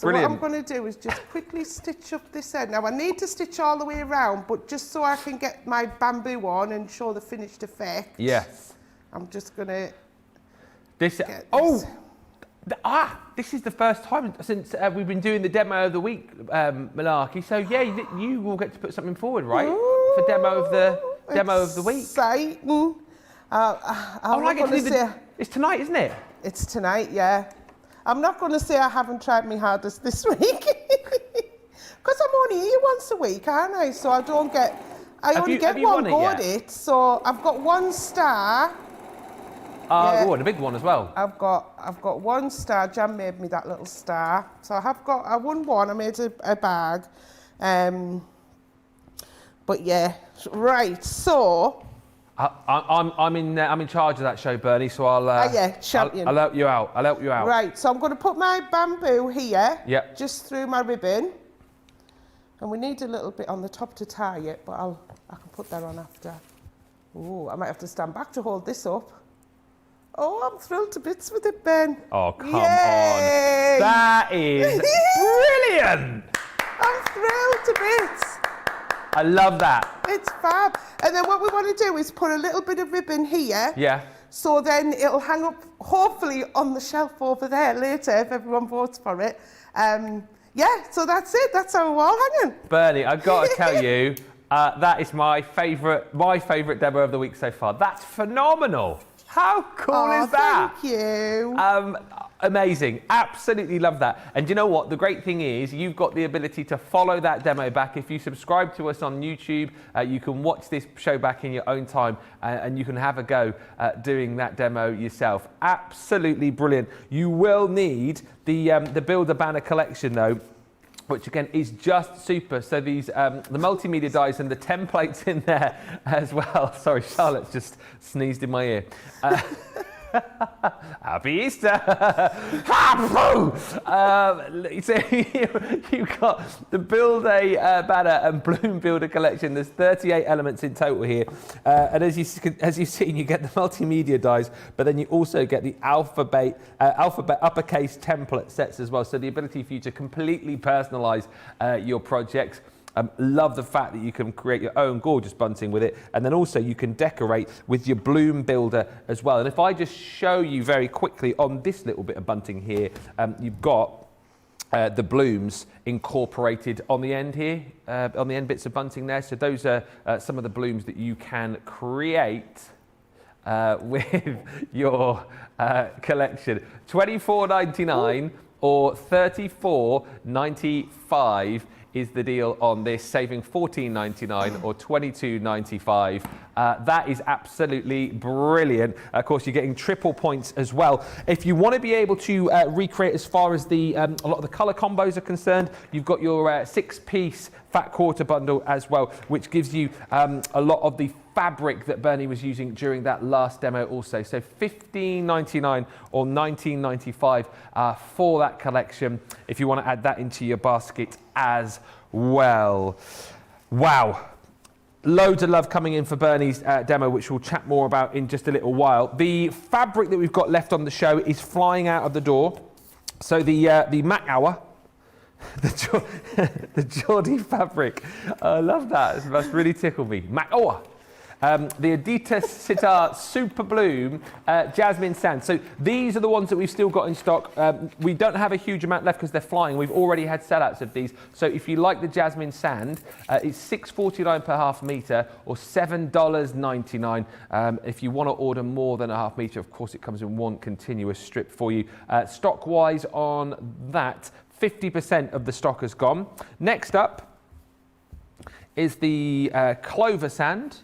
what I'm going to do is just quickly stitch up this end. Now I need to stitch all the way around, but just so I can get my bamboo on and show the finished effect. Yes. I'm just going to this is the first time since we've been doing the demo of the week, Malarkey. So yeah, you will get to put something forward, right? Ooh, for demo of the week. Exciting. It's tonight, isn't it? It's tonight, yeah. I'm not going to say I haven't tried my hardest this week, because I'm only here once a week, aren't I? So I don't get. I only get one go at it. So I've got 1 star. Oh, and a big one as well. I've got 1 star. Jan made me that little star. So I won 1. I made a bag. But yeah, right. So I'm in charge of that show, Bernie. So champion. I'll help you out. Right. So I'm going to put my bamboo here. Yep. Just through my ribbon. And we need a little bit on the top to tie it, but I can put that on after. Oh, I might have to stand back to hold this up. Oh, I'm thrilled to bits with it, Ben. Oh, come Yay! on. That is brilliant. I'm thrilled to bits. I love that. It's fab. And then what we want to do is put a little bit of ribbon here. Yeah. So then it'll hang up, hopefully, on the shelf over there later if everyone votes for it. Yeah, so that's it. That's our wall hanging. Bernie, I've got to tell you, that is my favourite demo of the week so far. That's phenomenal. How cool is that? Thank you. Amazing. Absolutely love that. And you know what? The great thing is you've got the ability to follow that demo back. If you subscribe to us on YouTube, you can watch this show back in your own time and you can have a go at doing that demo yourself. Absolutely brilliant. You will need the Builder Banner collection though, which again is just super. So these, the multimedia dies and the templates in there as well. Sorry, Charlotte's just sneezed in my ear. Happy Easter! So you've got the Build a Banner and Bloom Builder collection. There's 38 elements in total here. And as you've seen, you get the multimedia dies, but then you also get the alphabet uppercase template sets as well. So the ability for you to completely personalize your projects. Love the fact that you can create your own gorgeous bunting with it, and then also you can decorate with your bloom builder as well. And if I just show you very quickly on this little bit of bunting here, you've got the blooms incorporated on the end here, on the end bits of bunting there. So those are some of the blooms that you can create with your collection. $24.99 or $34.95 is the deal on this, saving $14.99 or $22.95. That is absolutely brilliant. Of course, you're getting triple points as well. If you want to be able to recreate as far as the a lot of the color combos are concerned, you've got your 6-piece fat quarter bundle as well, which gives you a lot of the fabric that Bernie was using during that last demo also. So $15.99 or $19.95 for that collection if you want to add that into your basket as well. Wow. Loads of love coming in for Bernie's demo, which we'll chat more about in just a little while. The fabric that we've got left on the show is flying out of the door. So the Mac Hour, the Geordie fabric. I love that. That's really tickled me. Mac Hour. The Adidas Sitar Super Bloom Jasmine Sand. So these are the ones that we've still got in stock. We don't have a huge amount left because they're flying. We've already had sellouts of these. So if you like the Jasmine Sand, it's $6.49 per half metre or $7.99. If you want to order more than a half metre, of course, it comes in one continuous strip for you. Stock-wise on that, 50% of the stock has gone. Next up is the Clover Sand.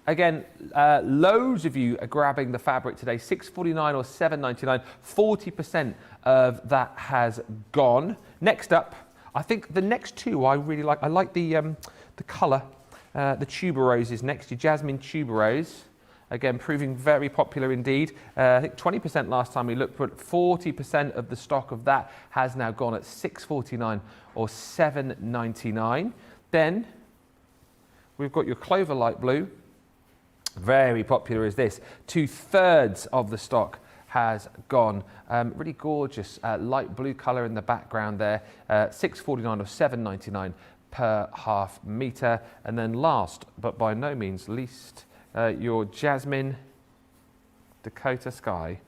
Again, loads of you are grabbing the fabric today, $6.49 or $7.99. 40% of that has gone. Next up, I think the next two I really like. I like the colour The tuberoses next, your jasmine tuberose. Again, proving very popular indeed. I think 20% last time we looked, but 40% of the stock of that has now gone at $6.49 or $7.99. Then we've got your clover light blue. Very popular is this. 2/3 of the stock has gone. Really gorgeous light blue colour in the background there. $6.49 or $7.99 per half metre. And then last, but by no means least, your jasmine Dakota Sky.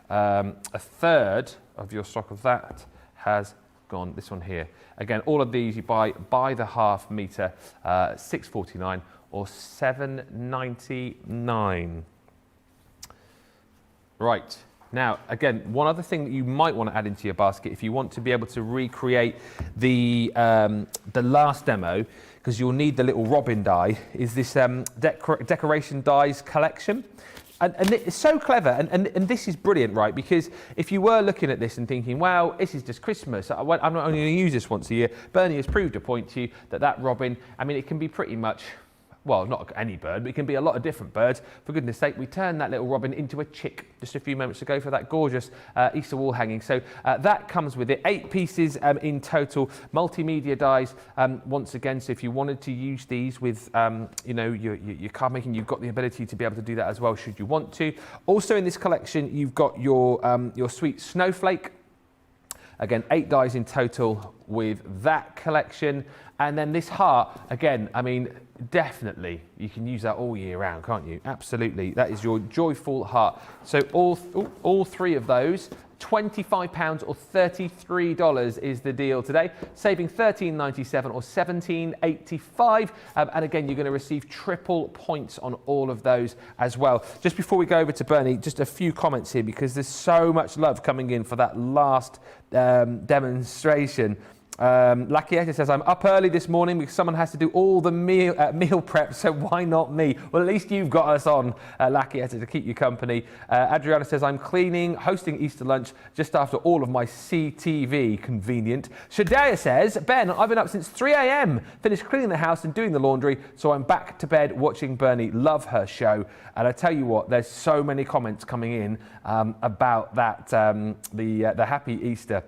1/3 of your stock of that has gone. This one here. Again, all of these you buy by the half metre, $6.49 or $7.99. Right, now again, one other thing that you might want to add into your basket if you want to be able to recreate the last demo, because you'll need the little robin die, is this decoration dies collection. And it's so clever, and this is brilliant, right? Because if you were looking at this and thinking, well, this is just Christmas, I'm not only going to use this once a year, Bernie has proved a point to you that robin, I mean, it can be pretty much, well, not any bird, but it can be a lot of different birds. For goodness sake, we turned that little robin into a chick just a few moments ago for that gorgeous Easter wall hanging. So that comes with it. 8 pieces in total, multimedia dies once again. So if you wanted to use these with, you know, your card making, you've got the ability to be able to do that as well, should you want to. Also in this collection, you've got your sweet snowflake. Again, 8 dies in total with that collection. And then this heart, again, I mean, definitely, you can use that all year round, can't you? Absolutely. That is your joyful heart. So all 3 of those, £25 or $33 is the deal today, saving $13.97 or $17.85. And again, you're going to receive triple points on all of those as well. Just before we go over to Bernie, just a few comments here, because there's so much love coming in for that last demonstration. Lakieta says, I'm up early this morning because someone has to do all the meal prep, so why not me? Well, at least you've got us on, Lakieta, to keep you company. Adriana says, I'm cleaning, hosting Easter lunch just after all of my CTV. Convenient. Shadea says, Ben, I've been up since 3 a.m, finished cleaning the house and doing the laundry, so I'm back to bed watching Bernie. Love her show. And I tell you what, there's so many comments coming in about that, the Happy Easter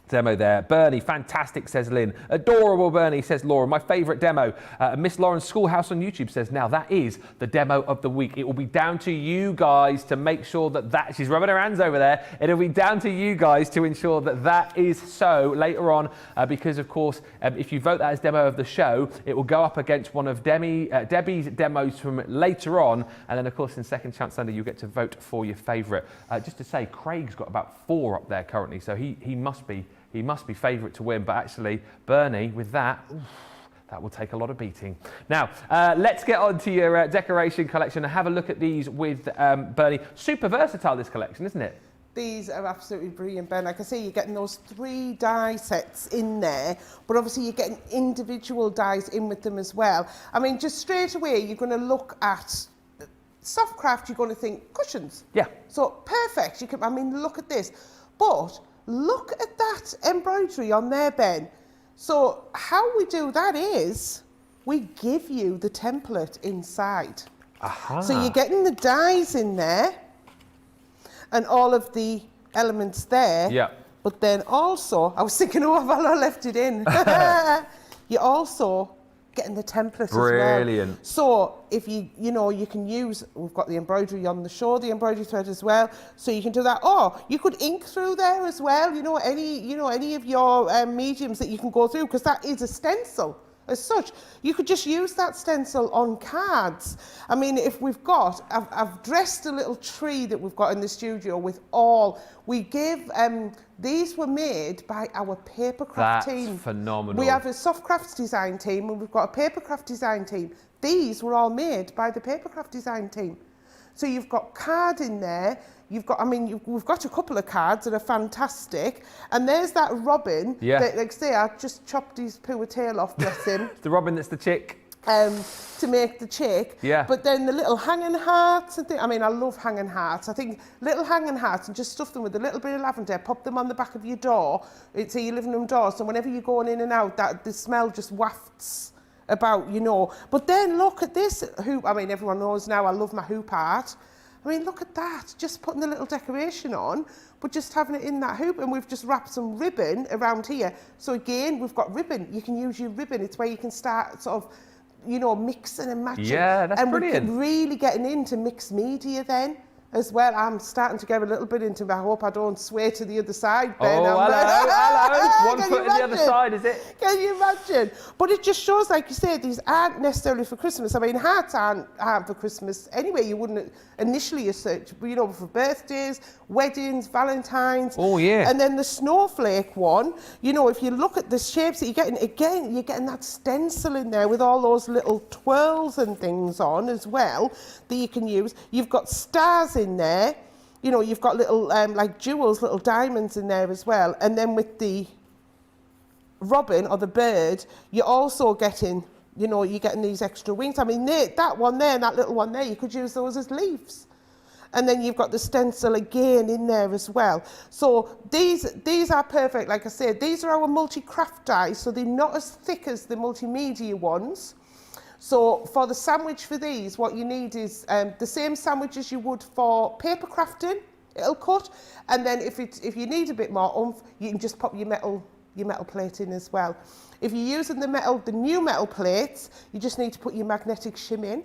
demo there. Bernie, fantastic, says Lynn. Adorable, Bernie, says Laura. My favourite demo. Miss Lauren's Schoolhouse on YouTube says, now that is the demo of the week. It will be down to you guys to make sure that she's rubbing her hands over there. It'll be down to you guys to ensure that is so later on, because of course, if you vote that as demo of the show, it will go up against one of Debbie's demos from later on. And then of course, in Second Chance Sunday, you'll get to vote for your favourite. Just to say, Craig's got about 4 up there currently, so he must be favourite to win, but actually, Bernie, with that, that will take a lot of beating. Now, let's get on to your decoration collection and have a look at these with Bernie. Super versatile, this collection, isn't it? These are absolutely brilliant, Ben. Like I say, you're getting those 3 die sets in there, but obviously you're getting individual dies in with them as well. I mean, just straight away, you're going to look at soft craft, you're going to think cushions. Yeah. So, perfect. I mean, look at this. But look at that embroidery on there, Ben. So how we do that is we give you the template inside. Aha. So you're getting the dies in there and all of the elements there. Yeah. But then also, I was thinking, oh, well, I left it in. You're also getting the template Brilliant. as well. So if you can use, we've got the embroidery on the show, the embroidery thread as well, so you can do that. Or you could ink through there as well, any of your mediums that you can go through, because that is a stencil as such. You could just use that stencil on cards. I mean, if we've got, I've dressed a little tree that we've got in the studio with we give, these were made by our papercraft team. That's phenomenal. We have a soft crafts design team and we've got a papercraft design team. These were all made by the papercraft design team. So you've got card in there. We've got a couple of cards that are fantastic. And there's that robin. Yeah. That, like say, I just chopped his poor tail off, bless him. The robin that's the chick. To make the chick. Yeah. But then the little hanging hearts and things. I mean, I love hanging hearts. I think little hanging hearts and just stuff them with a little bit of lavender, pop them on the back of your door. It's your living room door. So whenever you're going in and out, the smell just wafts about, you know. But then look at this hoop. I mean, everyone knows now I love my hoop art. I mean, look at that. Just putting the little decoration on, but just having it in that hoop. And we've just wrapped some ribbon around here. So again, we've got ribbon. You can use your ribbon. It's where you can start sort of, you know, mixing and matching. Yeah, that's brilliant. And we're really getting into mixed media then as well. I'm starting to get a little bit into, I hope I don't sway to the other side, Ben. Oh, hello. One foot in the other side, is it? Can you imagine? But it just shows, like you say, these aren't necessarily for Christmas. I mean, hearts aren't for Christmas anyway. You wouldn't initially search, but, you know, for birthdays, weddings, Valentine's. Oh, yeah. And then the snowflake one, you know, if you look at the shapes that you're getting, again, you're getting that stencil in there with all those little twirls and things on as well that you can use. You've got stars in there. You know, you've got little, like jewels, little diamonds in there as well. And then with the robin or the bird, you're also getting, you know, you're getting these extra wings. I mean, that one there and that little one there, you could use those as leaves. And then you've got the stencil again in there as well. So these are perfect. Like I said, these are our multi-craft dies, so they're not as thick as the multimedia ones. So for the sandwich for these, what you need is the same sandwich as you would for paper crafting. It'll cut, and then if you need a bit more oomph, you can just pop your metal plate in as well. If you're using the new metal plates, you just need to put your magnetic shim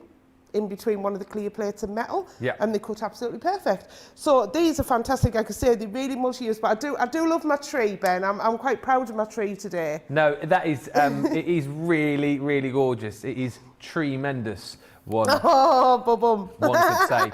in between one of the clear plates and metal, and they cut absolutely perfect. So these are fantastic. Like I say, they're really multi-use, but I do love my tree, Ben. I'm quite proud of my tree today. No, that is, it is really, really gorgeous. It is tremendous. One could say.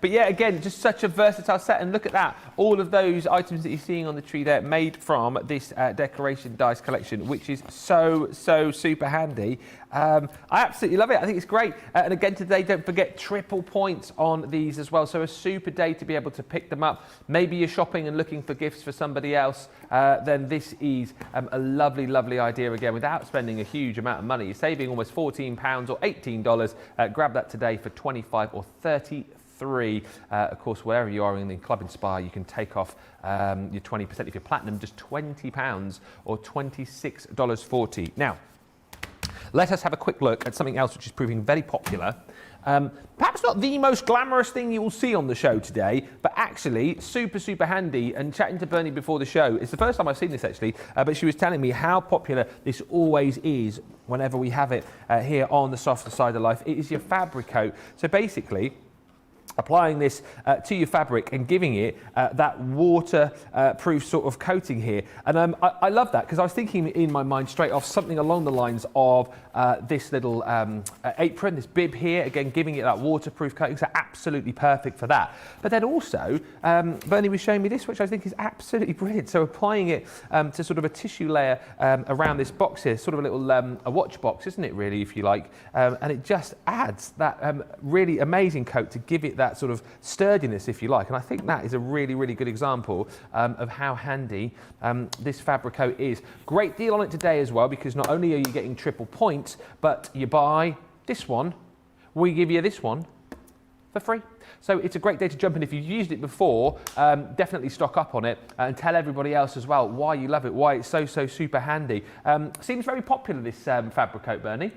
But yeah, again, just such a versatile set. And look at that. All of those items that you're seeing on the tree there made from this decoration dice collection, which is so super handy. I absolutely love it. I think it's great. And again, today, don't forget triple points on these as well. So a super day to be able to pick them up. Maybe you're shopping and looking for gifts for somebody else. Then this is a lovely, lovely idea again, without spending a huge amount of money. You're saving almost £14 or $18. Grab that today for 25 or 33. Of course, wherever you are in the Club Inspire, you can take off your 20% if you're platinum, just £20 or $26.40. Now, let us have a quick look at something else which is proving very popular. Perhaps not the most glamorous thing you will see on the show today, but actually super handy. And chatting to Bernie before the show, it's the first time I've seen this actually, but she was telling me how popular this always is whenever we have it here on the Softer Side of Life. It is your fabric coat. So basically, applying this to your fabric and giving it that waterproof sort of coating here. And I love that, because I was thinking in my mind straight off something along the lines of this little apron, this bib here, again giving it that waterproof coating, so absolutely perfect for that. But then also, Bernie was showing me this, which I think is absolutely brilliant. So applying it to sort of a tissue layer around this box here, sort of a little a watch box, isn't it really, if you like, and it just adds that really amazing coat to give it that sort of sturdiness, if you like. And I think that is a really good example of how handy this fabric coat is. Great deal on it today as well, because not only are you getting triple points, but you buy this one, we give you this one for free. So it's a great day to jump in. If you've used it before, definitely stock up on it and tell everybody else as well why you love it, why it's so super handy. Seems very popular, this fabric coat, Bernie.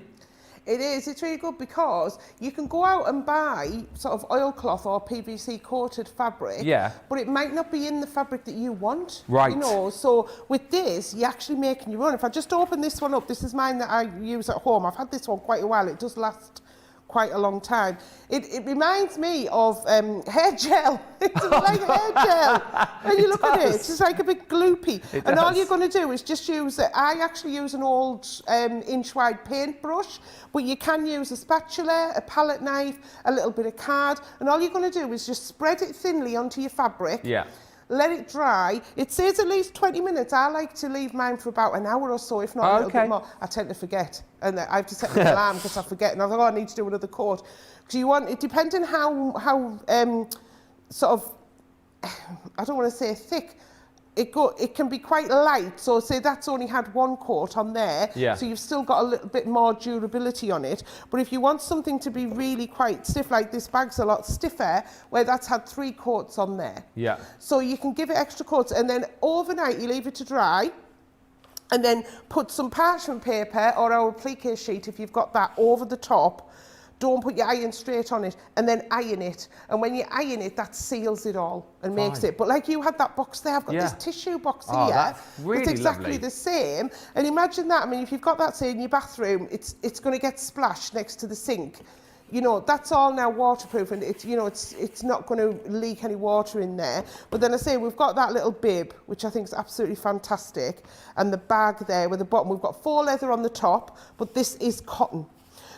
It is. It's really good because you can go out and buy sort of oilcloth or PVC coated fabric, but it might not be in the fabric that you want. Right. You know, so with this, you're actually making your own. If I just open this one up, this is mine that I use at home. I've had this one quite a while. It does last quite a long time. It reminds me of hair gel. It's like hair gel. When you look at it, it's just like a big gloopy. And all you're going to do is just use it. I actually use an old inch-wide paintbrush, but you can use a spatula, a palette knife, a little bit of card, and all you're going to do is just spread it thinly onto your fabric. Let it dry. It says at least 20 minutes. I like to leave mine for about an hour or so, if not a little bit more. I tend to forget, and I have to set an alarm because I forget, and I thought, I need to do another coat. Because you want it, depending how sort of, I don't want to say thick, it can be quite light. So say that's only had one coat on there, so you've still got a little bit more durability on it. But if you want something to be really quite stiff, like this bag's a lot stiffer, where that's had 3 coats on there. So you can give it extra coats, and then overnight you leave it to dry. And then put some parchment paper or our applique sheet, if you've got that, over the top. Don't put your iron straight on it, and then iron it. And when you iron it, that seals it all and makes it. But like you had that box there, I've got this tissue box here. That's really it's exactly lovely. the same. And imagine that. I mean, if you've got that, say, in your bathroom, it's going to get splashed next to the sink. You know, that's all now waterproof, and it's, you know, it's not going to leak any water in there. But then I say we've got that little bib, which I think is absolutely fantastic, and the bag there with the bottom. We've got faux leather on the top, but this is cotton.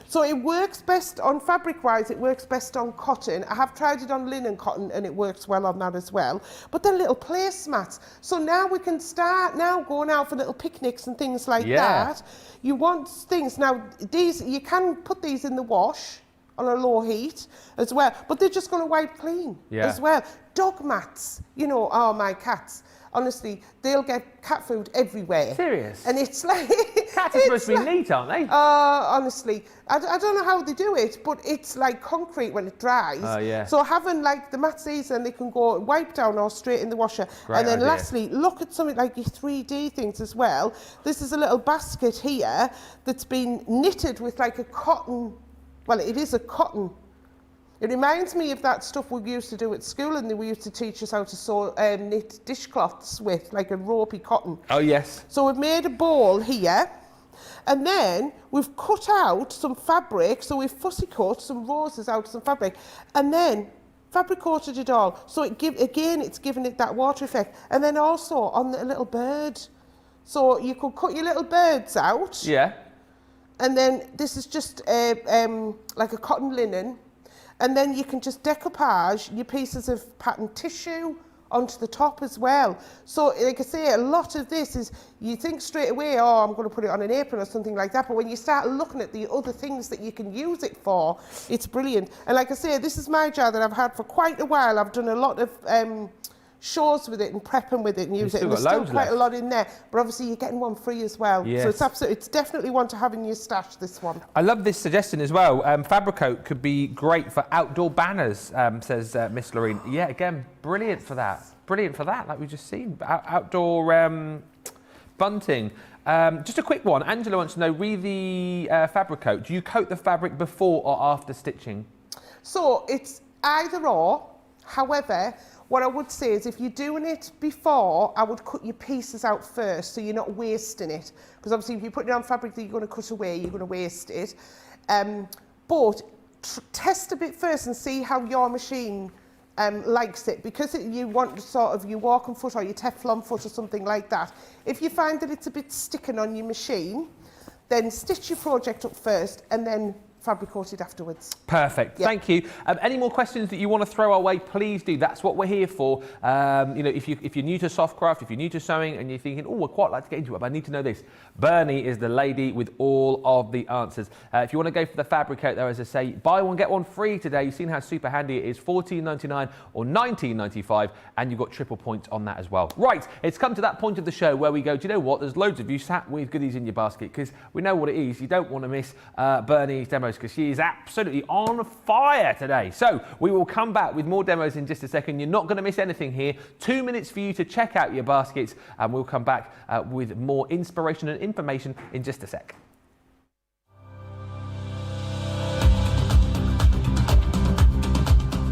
So it works best on fabric-wise, it works best on cotton. I have tried it on linen cotton and it works well on that as well. But then little placemats. So now we can start now going out for little picnics and things like that. You want things, now these, you can put these in the wash on a low heat as well, but they're just going to wipe clean as well. Dog mats, you know, oh, my cats. Honestly, they'll get cat food everywhere. Serious? And it's like... Cats are supposed to be neat, aren't they? Honestly, I don't know how they do it, but it's like concrete when it dries. So having like the mats these, and they can go wipe down or straight in the washer. And then lastly, look at something like your 3D things as well. This is a little basket here that's been knitted with like a cotton, well, it is a cotton. It reminds me of that stuff we used to do at school, and we used to teach us how to sew knit dishcloths with, like a ropey cotton. Oh, yes. So we've made a ball here, and then we've cut out some fabric, so we've fussy cut some roses out of some fabric, and then fabric coated it all. So it's giving it that water effect. And then also on the little bird. So you could cut your little birds out. Yeah. And then this is just like a cotton linen. And then you can just decoupage your pieces of patterned tissue onto the top as well. So like I say, a lot of this is, you think straight away, oh, I'm going to put it on an apron or something like that. But when you start looking at the other things that you can use it for, it's brilliant. And like I say, this is my jar that I've had for quite a while. I've done a lot of shows with it and prepping with it and use it. And there's still quite a lot in there. But obviously you're getting one free as well. Yes. So it's definitely one to have in your stash, this one. I love this suggestion as well. Fabricoat could be great for outdoor banners, says Miss Lorraine. Yeah, again, brilliant for that. Brilliant for that, like we've just seen. Outdoor bunting. Just a quick one. Angela wants to know, with the Fabricoat, do you coat the fabric before or after stitching? So it's either or. However, what I would say is if you're doing it before, I would cut your pieces out first so you're not wasting it. Because obviously if you put it on fabric that you're going to cut away, you're going to waste it. But test a bit first and see how your machine likes it. Because you want sort of your walking foot or your Teflon foot or something like that. If you find that it's a bit sticking on your machine, then stitch your project up first and then fabric coated afterwards. Perfect. Yep. Thank you. Any more questions that you want to throw our way, please do. That's what we're here for. You know, if you're new to Softcraft, if you're new to sewing and you're thinking, oh, I'd quite like to get into it, but I need to know this, Bernie is the lady with all of the answers. If you want to go for the Fabricoat, though, as I say, buy one, get one free today. You've seen how super handy it is. $14.99 or $19.95, and you've got triple points on that as well. Right, it's come to that point of the show where we go, do you know what? There's loads of you sat with goodies in your basket, because we know what it is. You don't want to miss Bernie's demos, because she is absolutely on fire today. So we will come back with more demos in just a second. You're not going to miss anything here. 2 minutes for you to check out your baskets, and we'll come back with more inspiration and information in just a sec.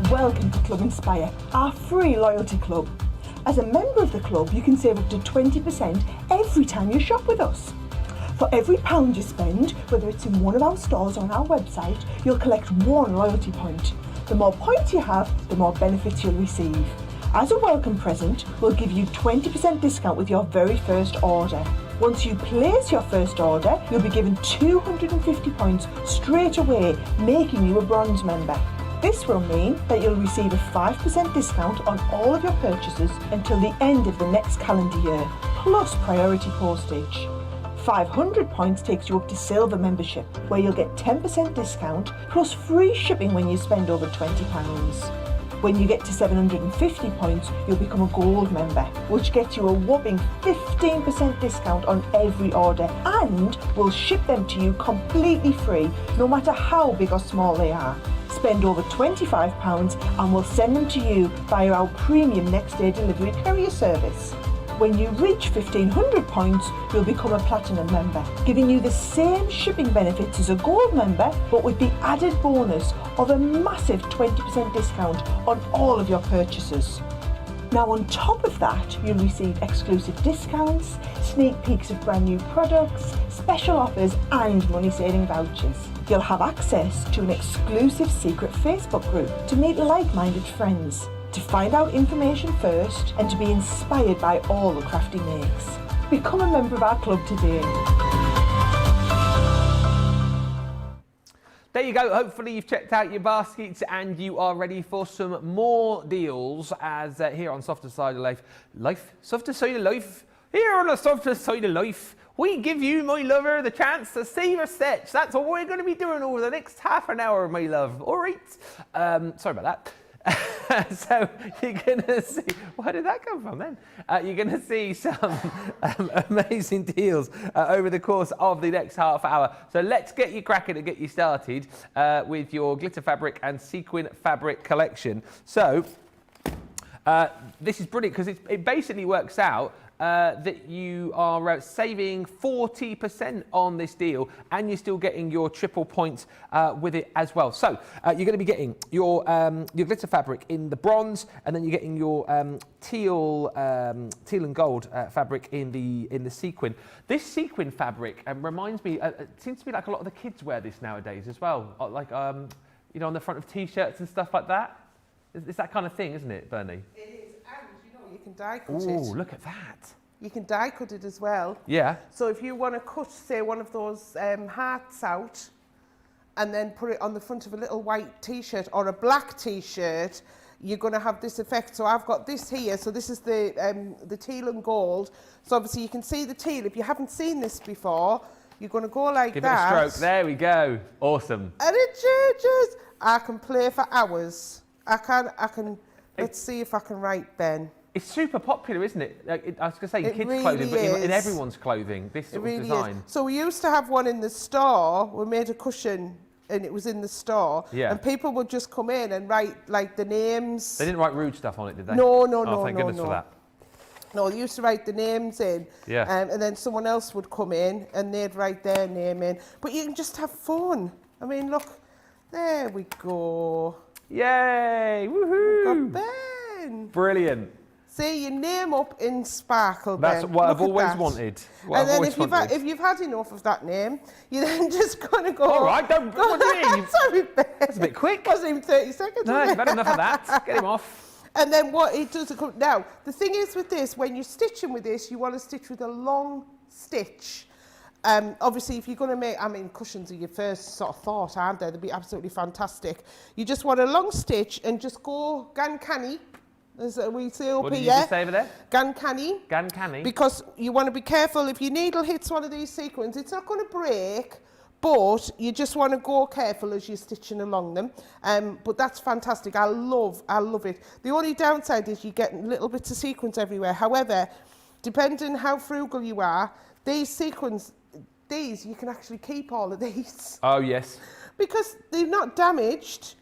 Welcome to Club Inspire, our free loyalty club. As a member of the club, you can save up to 20% every time you shop with us. For every £1 you spend, whether it's in one of our stores or on our website, you'll collect 1 loyalty point. The more points you have, the more benefits you'll receive. As a welcome present, we'll give you 20% discount with your very first order. Once you place your first order, you'll be given 250 points straight away, making you a bronze member. This will mean that you'll receive a 5% discount on all of your purchases until the end of the next calendar year, plus priority postage. 500 points takes you up to silver membership, where you'll get 10% discount plus free shipping when you spend over £20. When you get to 750 points, you'll become a gold member, which gets you a whopping 15% discount on every order, and we'll ship them to you completely free, no matter how big or small they are. Spend over £25 and we'll send them to you via our premium next day delivery courier service. When you reach 1,500 points, you'll become a platinum member, giving you the same shipping benefits as a gold member, but with the added bonus of a massive 20% discount on all of your purchases. Now on top of that, you'll receive exclusive discounts, sneak peeks of brand new products, special offers and money-saving vouchers. You'll have access to an exclusive secret Facebook group to meet like-minded friends, to find out information first and to be inspired by all the crafty makes. Become a member of our club today. There you go. Hopefully you've checked out your baskets and you are ready for some more deals as here on Softer Side of Life. Softer Side of Life. Here on the Softer Side of Life, we give you, my lover, the chance to save a stitch. That's what we're going to be doing over the next half an hour, my love. All right. Sorry about that. So you're going to see, where did that come from then? You're going to see some amazing deals over the course of the next half hour. So let's get you cracking and get you started with your glitter fabric and sequin fabric collection. So this is brilliant because it basically works out that you are saving 40% on this deal and you're still getting your triple points with it as well. So you're going to be getting your glitter fabric in the bronze and then you're getting your teal and gold fabric in the sequin. This sequin fabric reminds me, it seems to be like a lot of the kids wear this nowadays as well, like you know, on the front of t-shirts and stuff like that. It's that kind of thing, isn't it, Bernie? It is, and you know, you can die cut it. Oh, look at that. You can die cut it as well. Yeah. So if you want to cut, say, one of those hearts out and then put it on the front of a little white t-shirt or a black t-shirt, you're going to have this effect. So I've got this here. So this is the teal and gold. So obviously you can see the teal. If you haven't seen this before, you're going to go like Give that. Give it a stroke. There we go. Awesome. And it changes. I can play for hours. I can. Let's see if I can write, Ben. It's super popular, isn't it? I was going to say kids' really clothing, but in is. everyone's clothing, this sort of design. So we used to have one in the store. We made a cushion and it was in the store. Yeah. And people would just come in and write like the names. They didn't write rude stuff on it, did they? No, thank goodness for that. No, they used to write the names in. Yeah. And then someone else would come in and they'd write their name in. But you can just have fun. I mean, look, there we go. Yay! Woohoo! Got Ben. Brilliant. See your name up in sparkle, That's Ben. what I've always wanted. And then if you've had enough of that name, you then just kind of go. All right, don't. What do you mean? Sorry, Ben. That's a bit quick. Wasn't even 30 seconds. No, you've had enough of that. Get him off. And then what it does, now the thing is with this, when you're stitching with this, you want to stitch with a long stitch. Obviously, if you're going to make, I mean, cushions are your first sort of thought, aren't they? They'd be absolutely fantastic. You just want a long stitch and just go gan canny, as we say up here. What did you just say over there? Gan canny. Gan canny. Because you want to be careful. If your needle hits one of these sequins, it's not going to break, but you just want to go careful as you're stitching along them. But that's fantastic. I love it. The only downside is you get little bits of sequins everywhere. However, depending how frugal you are, these sequins, you can actually keep all of these. Oh, yes. Because they're not damaged.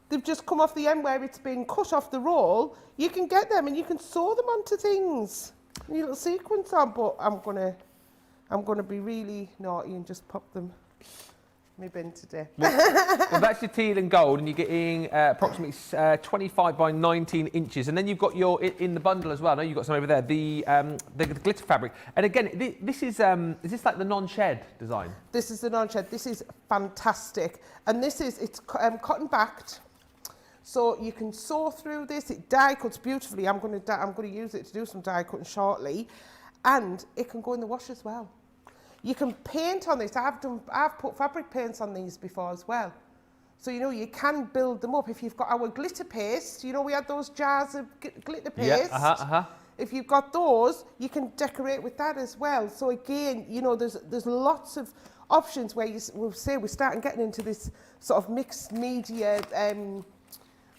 They've just come off the end where it's been cut off the roll. You can get them and you can sew them onto things. Your little sequins on, but I'm gonna be really naughty and just pop them in my bin today. Well, that's your teal and gold, and you're getting approximately 25 by 19 inches, and then you've got your in the bundle as well. I know you've got some over there. The glitter fabric, and again, this is this like the non-shed design? This is the non-shed. This is fantastic, and it's cotton backed. So you can sew through this. It die cuts beautifully. I'm going to use it to do some die cutting shortly, and it can go in the wash as well. You can paint on this. I've put fabric paints on these before as well. So you know you can build them up. If you've got our glitter paste, you know we had those jars of glitter paste. Yeah. If you've got those, you can decorate with that as well. So again, you know there's lots of options where we're starting getting into this sort of mixed media.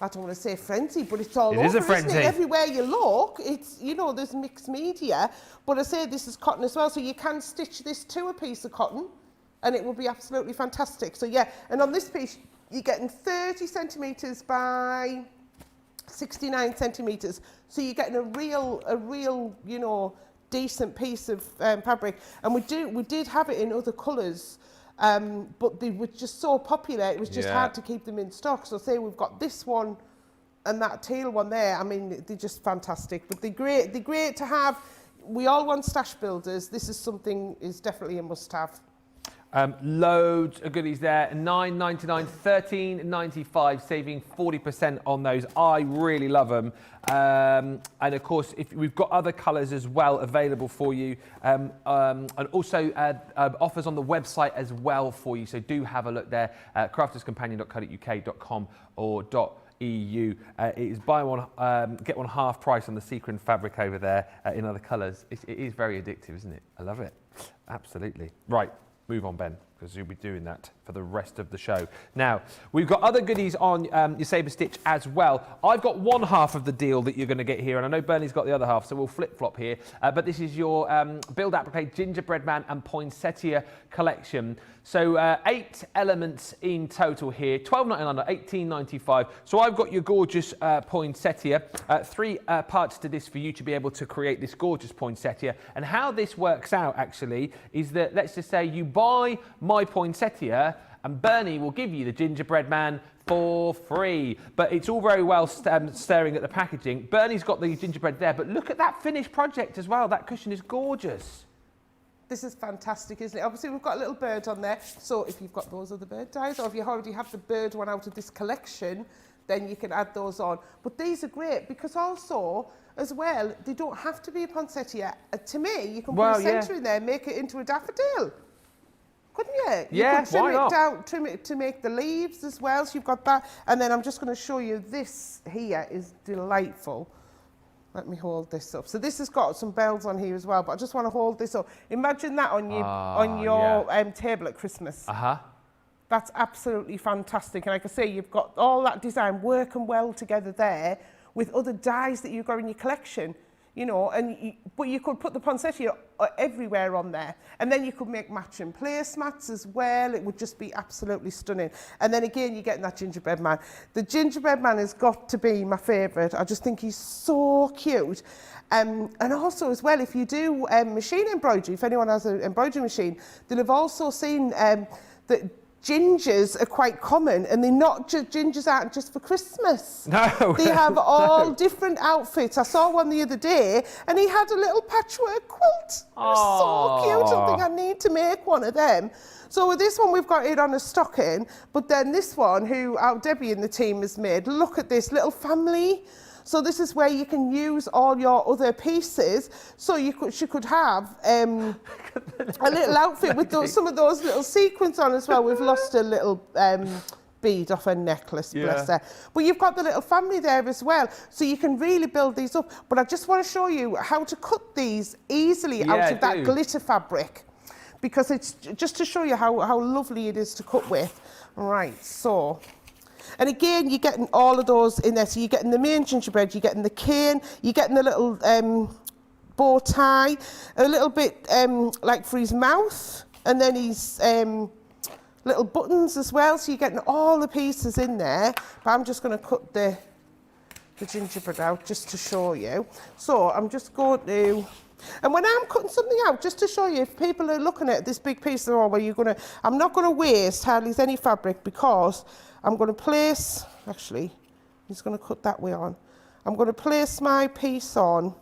I don't want to say frenzy, but it's all over, is a frenzy. isn't it? Everywhere you look, it's, you know, there's mixed media. But I say this is cotton as well, so you can stitch this to a piece of cotton, and it will be absolutely fantastic. So yeah, and on this piece, you're getting 30 centimetres by 69 centimetres. So you're getting a real, you know, decent piece of fabric. And we did have it in other colours, but they were just so popular, it was just hard to keep them in stock. So say we've got this one and that teal one there, I mean, they're just fantastic. But they're great to have. We all want stash builders. This is something is definitely a must-have. Loads of goodies there. $9.99, $13.95, saving 40% on those. I really love them. And of course, if we've got other colours as well available for you, and also offers on the website as well for you. So do have a look there, crafterscompanion.co.uk.com or .eu. It is buy one, get one half price on the sequin fabric over there in other colours. It is very addictive, isn't it? I love it. Absolutely. Right. Move on, Ben, because you'll be doing that for the rest of the show. Now, we've got other goodies on your Sabre Stitch as well. I've got one half of the deal that you're going to get here, and I know Bernie's got the other half, so we'll flip-flop here. But this is your Build Applique Gingerbread Man and Poinsettia collection. So 8 elements in total here, $12.99, $18.95. So I've got your gorgeous poinsettia, 3 parts to this for you to be able to create this gorgeous poinsettia. And how this works out actually is that, let's just say you buy my poinsettia and Bernie will give you the gingerbread man for free. But it's all very well staring at the packaging. Bernie's got the gingerbread there, but look at that finished project as well. That cushion is gorgeous. This is fantastic, isn't it? Obviously, we've got a little bird on there. So if you've got those other bird dies, or if you already have the bird one out of this collection, then you can add those on. But these are great because also, as well, they don't have to be a poinsettia. To me, you can put a centre in there, make it into a daffodil. Couldn't you? Yeah, you could trim it to make the leaves as well. So you've got that. And then I'm just going to show you this here is delightful. Let me hold this up. So this has got some bells on here as well, but I just want to hold this up. Imagine that on your table at Christmas. That's absolutely fantastic. And like I say, you've got all that design working well together there with other dies that you've got in your collection, you know, but you could put the poinsettia everywhere on there. And then you could make matching placemats as well. It would just be absolutely stunning. And then again, you're getting that gingerbread man. The gingerbread man has got to be my favourite. I just think he's so cute. And also as well, if you do machine embroidery, if anyone has an embroidery machine, they'll have also seen that gingers are quite common, and they're not gingers aren't just for Christmas. No. They have all different outfits. I saw one the other day, and he had a little patchwork quilt. It was so cute. I think I need to make one of them. So with this one, we've got it on a stocking, but then this one, who Debbie and the team has made, look at this little family. So this is where you can use all your other pieces. So she could have a little outfit with some of those little sequins on as well. We've lost a little bead off her necklace, bless her. But you've got the little family there as well. So you can really build these up. But I just want to show you how to cut these easily out of that glitter fabric. Because it's just to show you how lovely it is to cut with. Right, so... And again, you're getting all of those in there. So you're getting the main gingerbread, you're getting the cane, you're getting the little bow tie, a little bit like for his mouth, and then his little buttons as well. So you're getting all the pieces in there. But I'm just going to cut the gingerbread out just to show you. So I'm just going to... And when I'm cutting something out, just to show you, if people are looking at this big piece, they're all, well, I'm not going to waste hardly any fabric because I'm going to place, actually, I'm just going to cut that way on. I'm going to place my piece on.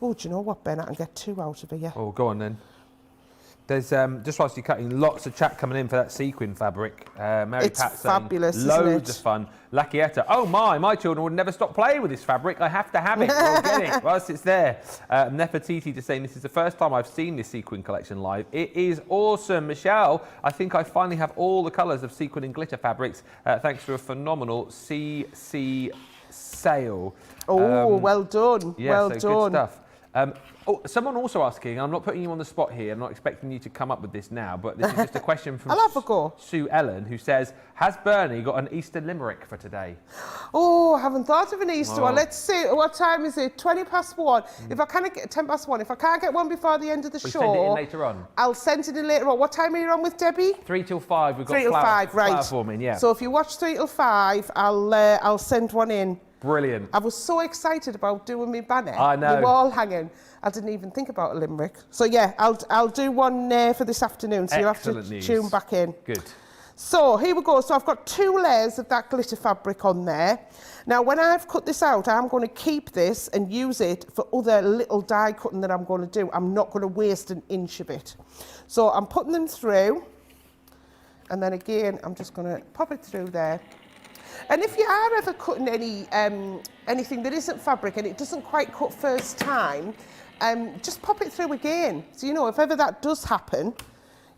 Oh, do you know what, Ben? I can get 2 out of here. Oh, go on then. There's, just whilst you're cutting, lots of chat coming in for that sequin fabric. Mary Pat saying, fabulous, loads of fun. Luckietta, oh my children would never stop playing with this fabric. I have to have it. I'll get it whilst it's there. Nefertiti just saying, this is the first time I've seen this sequin collection live. It is awesome. Michelle, I think I finally have all the colours of sequin and glitter fabrics thanks to a phenomenal CC sale. Oh, well done. Yeah, well so done. Good stuff. Someone also asking, I'm not putting you on the spot here, I'm not expecting you to come up with this now, but this is just a question from I'll have a go. Sue Ellen, who says, has Bernie got an Easter limerick for today? Oh, I haven't thought of an Easter one. Let's see, what time is it? 1:20. If I can't get 1:10. If I can't get one before the end of the show, send it in later on. I'll send it in later on. What time are you on with Debbie? 3 till 5. We've got 3 till 5, right. flower forming, yeah. So if you watch 3 till 5, I'll send one in. Brilliant. I was so excited about doing my banner. I know. They were all hanging. I didn't even think about a limerick. So yeah, I'll do one for this afternoon. So Excellent you have to news. tune back in. Good. So here we go. So I've got 2 layers of that glitter fabric on there. Now when I've cut this out, I'm going to keep this and use it for other little die cutting that I'm going to do. I'm not going to waste an inch of it. So I'm putting them through. And then again, I'm just going to pop it through there. And if you are ever cutting anything that isn't fabric and it doesn't quite cut first time, just pop it through again. So, you know, if ever that does happen,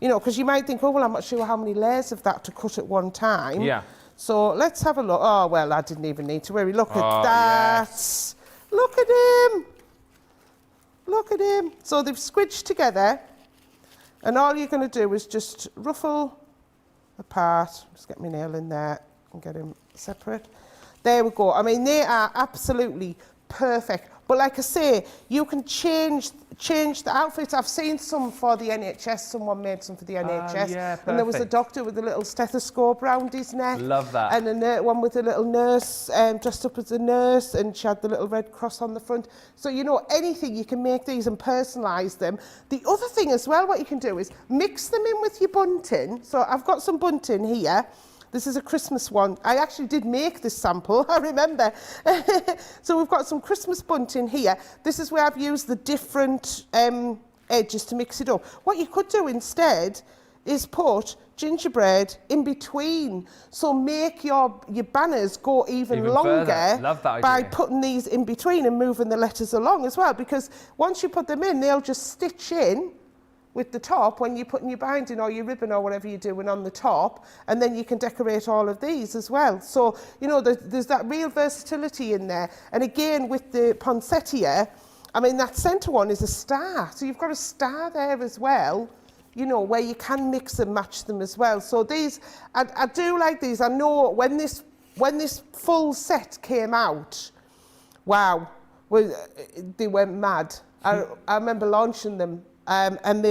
you know, because you might think, oh, well, I'm not sure how many layers of that to cut at one time. Yeah. So let's have a look. Oh, well, I didn't even need to worry. Look at that. Yes. Look at him. Look at him. So they've squidged together. And all you're going to do is just ruffle apart. Just get my nail in there and get him separate. There we go. I mean, they are absolutely perfect. But like I say, you can change the outfits. I've seen some for the NHS. Someone made some for the NHS. Yeah, and there was a perfect. doctor with a little stethoscope round his neck. Love that. And one with a little nurse dressed up as a nurse, and she had the little red cross on the front. So, you know, anything, you can make these and personalise them. The other thing as well, what you can do is mix them in with your bunting. So I've got some bunting here. This is a Christmas one. I actually did make this sample, I remember. So we've got some Christmas bunting here. This is where I've used the different edges to mix it up. What you could do instead is put gingerbread in between. So make your banners go even longer Love that by idea. putting these in between and moving the letters along as well. Because once you put them in, they'll just stitch in with the top when you're putting your binding or your ribbon or whatever you're doing on the top, and then you can decorate all of these as well. So, you know, there's that real versatility in there. And again, with the poinsettia, I mean, that centre one is a star. So you've got a star there as well, you know, where you can mix and match them as well. So these, I do like these. I know when this full set came out, wow, they went mad. I remember launching them. And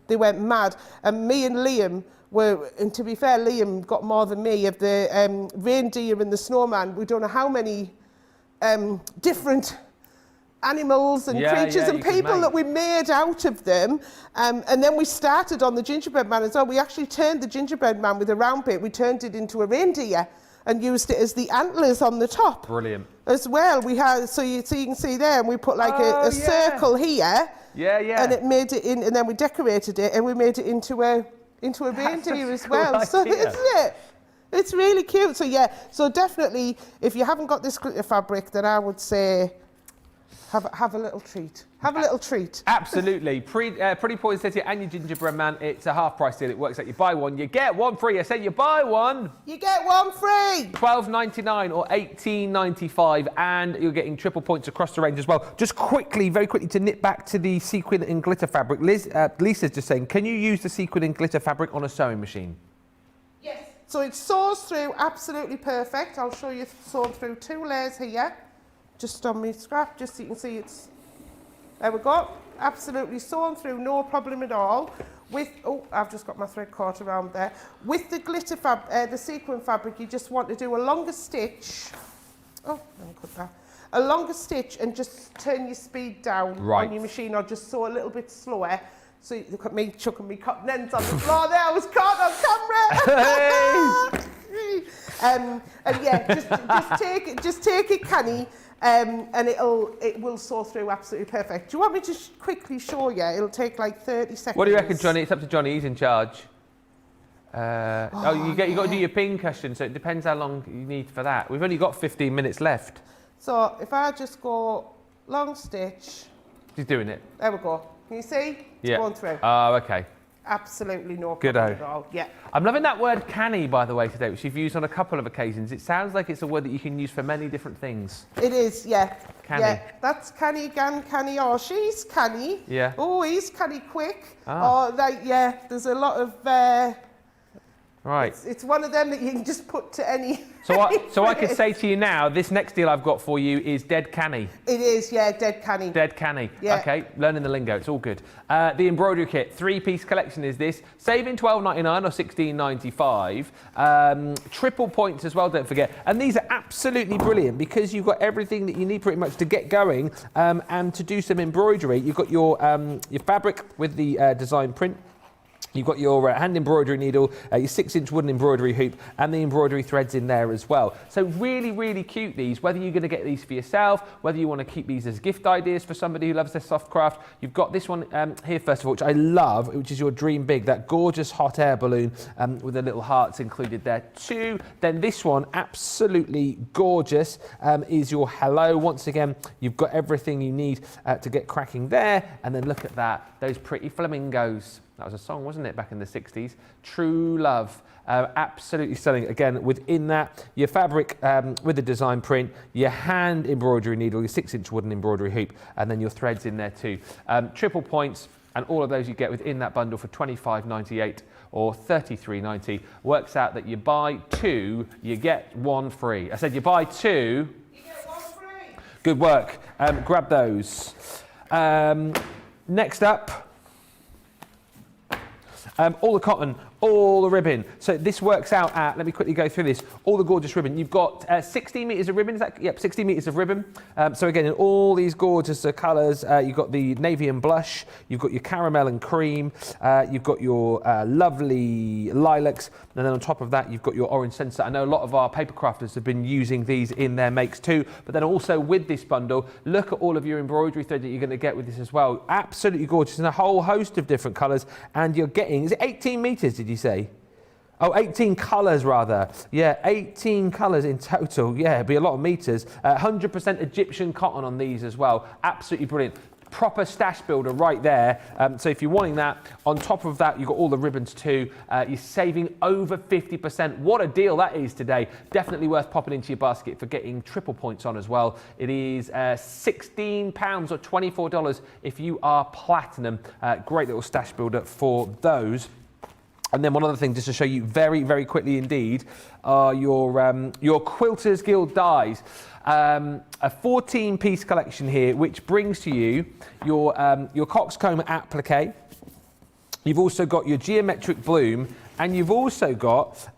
they went mad. And me and Liam were, and to be fair, Liam got more than me, of the reindeer and the snowman. We don't know how many different animals and creatures and people that we made out of them. And then we started on the gingerbread man as well. We actually turned the gingerbread man with a round bit, we turned it into a reindeer and used it as the antlers on the top. Brilliant. As well, we had, so you can see there, and we put like a circle here. Yeah, yeah. And it made it in, and then we decorated it, and we made it into a reindeer as well. Cool So idea. isn't it? It's really cute. So yeah, so definitely, if you haven't got this glitter fabric, then I would say have a little treat. Have a little treat. Absolutely. Pretty Poinsettia and your gingerbread man, it's a half price deal. It works out. You buy one, you get one free. I said you buy one, you get one free. $12.99 or $18.95, and you're getting triple points across the range as well. Just quickly, very quickly, to nip back to the sequin and glitter fabric. Lisa's just saying, can you use the sequin and glitter fabric on a sewing machine? Yes. So it sews through absolutely perfect. I'll show you sewn through 2 layers here, just on my scrap, just so you can see it's. There we go, absolutely sewn through, no problem at all. With, oh, I've just got my thread caught around there. With the glitter the sequin fabric, you just want to do a longer stitch. Oh, let me cut that. A longer stitch and just turn your speed down on your machine, or just sew a little bit slower. So you look at me chucking me cotton ends on the floor there, I was caught on camera. And yeah, just take it canny. And it will sew through absolutely perfect. Do you want me to quickly show you? It'll take like 30 seconds. What do you reckon, Johnny? It's up to Johnny. He's in charge. You got to do your pin cushion, so it depends how long you need for that. We've only got 15 minutes left. So if I just go long stitch. She's doing it. There we go. Can you see? It's going through. Oh, okay. Absolutely no problem at all. Yeah. I'm loving that word canny, by the way, today, which you've used on a couple of occasions. It sounds like it's a word that you can use for many different things. It is, yeah. Canny. Yeah, that's canny, canny, or she's canny. Yeah. Oh, he's canny quick. Ah. Or like, yeah, there's a lot of Right. It's one of them that you can just put to any. So I could say to you now, this next deal I've got for you is dead canny. It is, yeah, dead canny. Dead canny. Yeah. Okay, learning the lingo. It's all good. The embroidery kit, 3-piece collection is this. Saving $12.99 or $16.95. Triple points as well, don't forget. And these are absolutely brilliant because you've got everything that you need pretty much to get going and to do some embroidery. You've got your fabric with the design print. You've got your hand embroidery needle, your 6-inch wooden embroidery hoop, and the embroidery threads in there as well. So really, really cute these, whether you're going to get these for yourself, whether you want to keep these as gift ideas for somebody who loves their soft craft. You've got this one here, first of all, which I love, which is your Dream Big, that gorgeous hot air balloon with the little hearts included there too. Then this one, absolutely gorgeous, is your Hello. Once again, you've got everything you need to get cracking there. And then look at that, those pretty flamingos. That was a song, wasn't it, back in the 60s? True Love, absolutely stunning. Again, within that, your fabric with the design print, your hand embroidery needle, your 6-inch wooden embroidery hoop, and then your threads in there too. Triple points, and all of those you get within that bundle for $25.98 or $33.90. Works out that you buy 2, you get 1 free. I said you buy 2, you get 1 free. Good work. Grab those. Next up, all the cotton, all the ribbon. So this works out at, let me quickly go through this, all the gorgeous ribbon. You've got 16 metres of ribbon, is that? Yep, 16 metres of ribbon. So again, in all these gorgeous colours, you've got the navy and blush, you've got your caramel and cream, you've got your lovely lilacs, and then on top of that, you've got your orange sunset. I know a lot of our paper crafters have been using these in their makes too, but then also with this bundle, look at all of your embroidery thread that you're going to get with this as well. Absolutely gorgeous in a whole host of different colours, and you're getting, is it 18 metres, did you say? Oh, 18 colours rather. Yeah, 18 colours in total. Yeah, it'd be a lot of metres. 100% Egyptian cotton on these as well. Absolutely brilliant. Proper stash builder right there. So if you're wanting that, on top of that, you've got all the ribbons too. You're saving over 50%. What a deal that is today. Definitely worth popping into your basket for getting triple points on as well. It is £16 or $24 if you are platinum. Great little stash builder for those. And then one other thing, just to show you very, very quickly indeed, are your Quilters Guild dies. A 14-piece collection here, which brings to you your coxcomb applique. You've also got your geometric bloom, and you've also got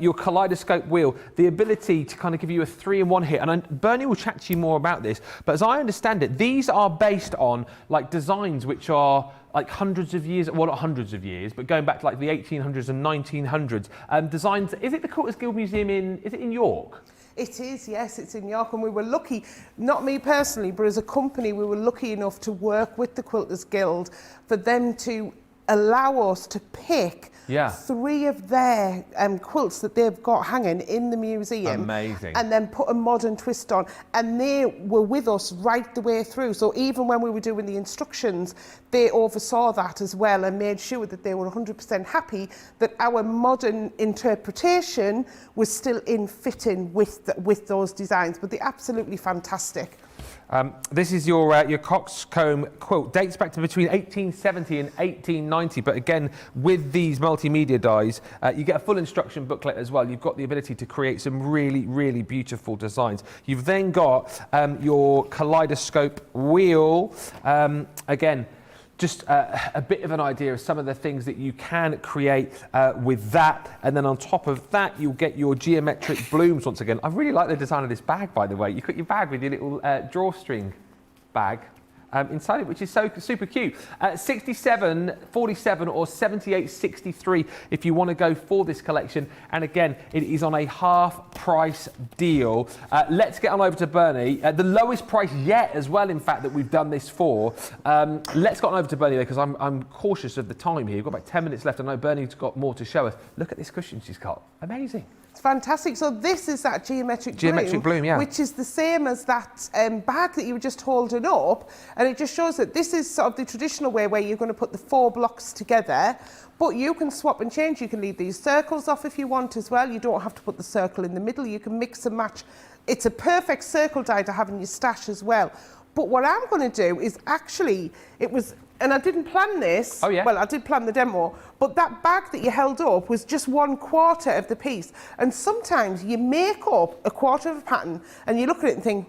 your kaleidoscope wheel, the ability to kind of give you a 3-in-1 hit. And Bernie will chat to you more about this, but as I understand it, these are based on like designs which are like hundreds of years, well not hundreds of years, but going back to like the 1800s and 1900s. Designs, is it the Quilters Guild Museum is it in York? It is, yes, it's in York, and we were lucky, not me personally, but as a company, we were lucky enough to work with the Quilters Guild for them to allow us to pick 3 of their quilts that they've got hanging in the museum. Amazing. And then put a modern twist on. And they were with us right the way through. So even when we were doing the instructions, they oversaw that as well and made sure that they were 100% happy that our modern interpretation was still in fitting with those designs. But they're absolutely fantastic. This is your coxcomb quilt. Dates back to between 1870 and 1890, but again, with these multimedia dies, you get a full instruction booklet as well. You've got the ability to create some really, really beautiful designs. You've then got your kaleidoscope wheel. Again, just a bit of an idea of some of the things that you can create with that. And then on top of that, you'll get your geometric blooms once again. I really like the design of this bag, by the way. You got your bag with your little drawstring bag inside it, which is so super cute. 67.47 or 78.63 if you want to go for this collection. And again, it is on a half price deal. Let's get on over to Bernie. The lowest price yet as well, in fact, that we've done this for. Let's get on over to Bernie though, because I'm cautious of the time here. We've got about 10 minutes left. I know Bernie's got more to show us. Look at this cushion she's got. Amazing. It's fantastic. So this is that geometric bloom, yeah. Which is the same as that bag that you were just holding up. And it just shows that this is sort of the traditional way where you're going to put the 4 blocks together. But you can swap and change. You can leave these circles off if you want as well. You don't have to put the circle in the middle. You can mix and match. It's a perfect circle die to have in your stash as well. But what I'm going to do is actually, it was and I didn't plan this. Oh, yeah? Well, I did plan the demo, but that bag that you held up was just 1/4 of the piece. And sometimes you make up a quarter of a pattern and you look at it and think,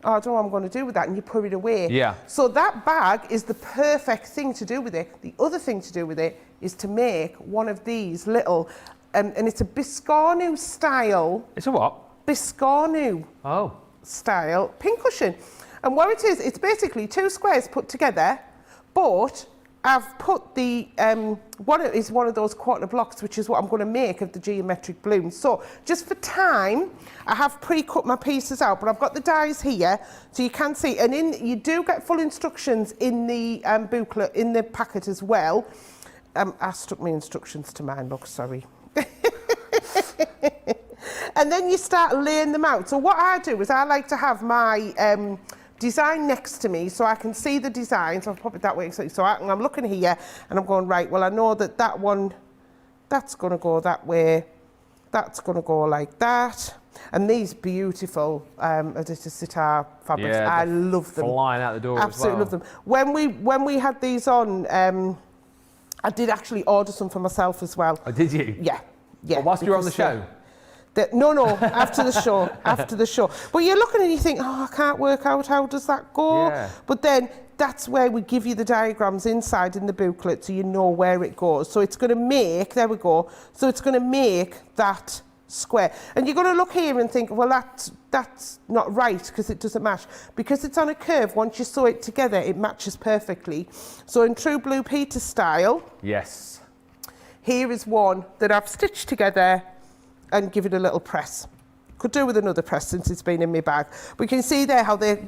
oh, I don't know what I'm going to do with that, and you put it away. Yeah. So that bag is the perfect thing to do with it. The other thing to do with it is to make one of these little, and it's a Biscornu style. It's a what? Biscornu style pincushion. And what it is, it's basically 2 squares put together, but I've put the, one is one of those quarter blocks, which is what I'm going to make of the geometric balloons. So just for time, I have pre-cut my pieces out, but I've got the dies here, so you can see. And you do get full instructions in the booklet, in the packet as well. I stuck my instructions to mine, look, sorry. And then you start laying them out. So what I do is I like to have my design next to me so I can see the design. So I'll pop it that way. So I'm looking here and I'm going, right, well, I know that one, that's going to go that way. That's going to go like that. And these beautiful Adidas sitar fabrics, Yeah, I love them. Flying out the door Absolutely as well. love them. When we had these on, I did actually order some for myself as well. Oh, did you? Yeah. Well, whilst you were on the show? No, after the show, after the show. But you're looking and you think, oh, I can't work out how does that go? Yeah. But then that's where we give you the diagrams inside in the booklet so you know where it goes. So it's going to make, there we go, so it's going to make that square. And you're going to look here and think, well, that's not right because it doesn't match. Because it's on a curve, once you sew it together, it matches perfectly. So in true Blue Peter style, Yes. here is one that I've stitched together and give it a little press. Could do with another press since it's been in my bag. But you can see there how the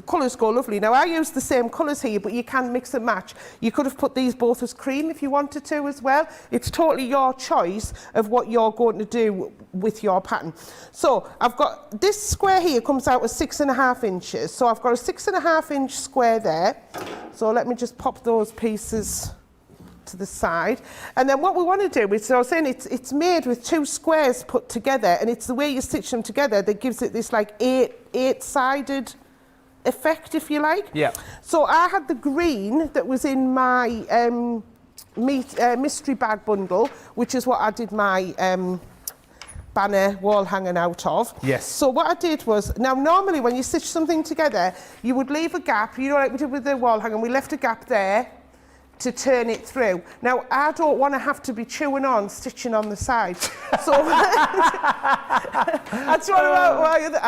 colours go lovely. Now I use the same colours here, but you can mix and match. You could have put these both as cream if you wanted to as well. It's totally your choice of what you're going to do with your pattern. So I've got this square here comes out as 6.5 inches. So I've got a 6.5 inch square there. So let me just pop those pieces to the side. And then what we want to do is, so I was saying it's made with 2 squares put together, and it's the way you stitch them together that gives it this like eight-sided effect, if you like. Yeah. So I had the green that was in my mystery bag bundle, which is what I did my banner wall hanging out of. Yes. So what I did was, now normally when you stitch something together, you would leave a gap, you know, like we did with the wall hanger, we left a gap there to turn it through. Now, I don't want to have to be chewing on, stitching on the side. So, I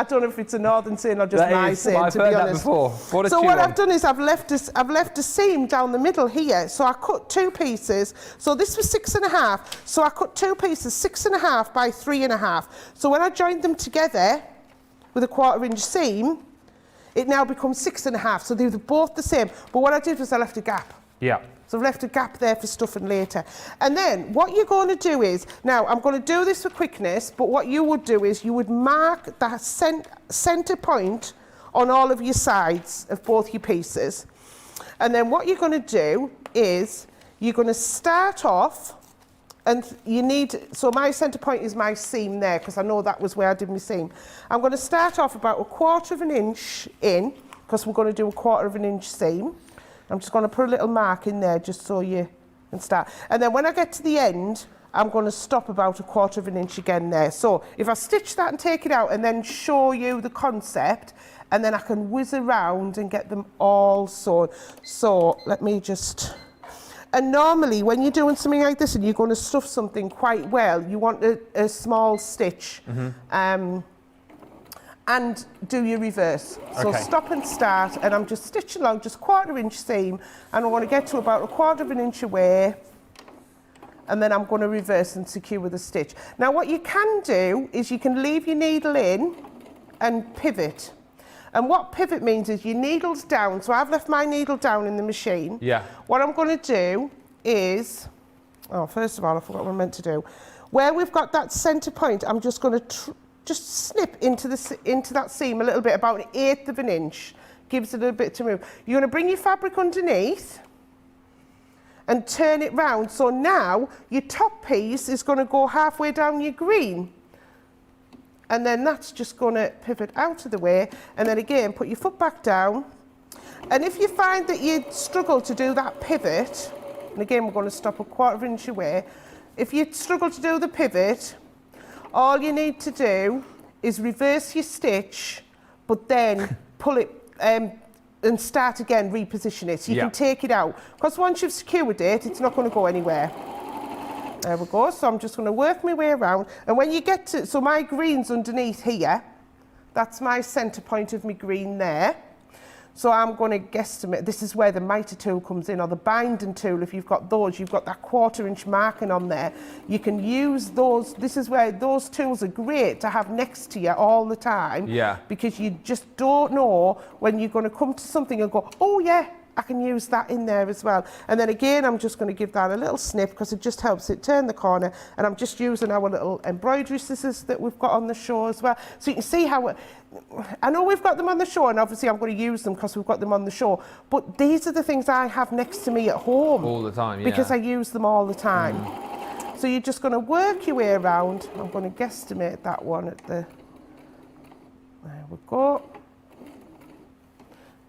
don't know if it's a northern saying or just my saying, to be honest. I've heard that before. So what I've done is I've left a seam down the middle here. So I cut 2 pieces. So this was 6.5. So I cut 2 pieces, 6.5 by 3.5. So when I joined them together with a 1/4 inch seam, it now becomes 6.5. So they're both the same. But what I did was I left a gap. Yeah. So I've left a gap there for stuffing later. And then what you're going to do is, now I'm going to do this for quickness, but what you would do is you would mark that centre point on all of your sides of both your pieces. And then what you're going to do is you're going to start off, and you need, so my centre point is my seam there, because I know that was where I did my seam. I'm going to start off about a 1/4 inch in, because we're going to do a 1/4 inch seam. I'm just going to put a little mark in there just so you can start. And then when I get to the end, I'm going to stop about a 1/4 inch again there. So if I stitch that and take it out and then show you the concept, and then I can whiz around and get them all sewn. So let me just... And normally when you're doing something like this and you're going to stuff something quite well, you want a small stitch. And do your reverse. So stop and start, and I'm just stitching along, just 1/4 inch seam, and I want to get to about a 1/4 inch away, and then I'm going to reverse and secure with a stitch. Now what you can do is you can leave your needle in and pivot. And what pivot means is your needle's down, so I've left my needle down in the machine. Yeah. What I'm going to do is, oh, first of all, I forgot what I meant to do. Where we've got that centre point, I'm just going to just snip into that seam a little bit, about 1/8 of an inch. Gives it a little bit to move. You're going to bring your fabric underneath and turn it round. So now your top piece is going to go halfway down your green. And then that's just going to pivot out of the way. And then again, put your foot back down And if you find that you struggle to do that pivot, and again we're going to stop a 1/4 inch away, if you struggle to do the pivot, all you need to do is reverse your stitch, but then pull it and start again, reposition it. So you can take it out. Because once you've secured it, it's not going to go anywhere. There we go. So I'm just going to work my way around. And when you get to, so my green's underneath here. That's my centre point of my green there. So I'm going to guesstimate, this is where the mitre tool comes in, or the binding tool. If you've got those, you've got that 1/4 inch marking on there. You can use those, this is where those tools are great to have next to you all the time. Yeah. Because you just don't know when you're going to come to something and go, oh yeah, I can use that in there as well. And then again, I'm just going to give that a little snip because it just helps it turn the corner. And I'm just using our little embroidery scissors that we've got on the show as well. So you can see how, I know we've got them on the show, and obviously I'm going to use them because we've got them on the show. But these are the things I have next to me at home. All the time, yeah. Because I use them all the time. So you're just going to work your way around. I'm going to guesstimate that one at the, there we go.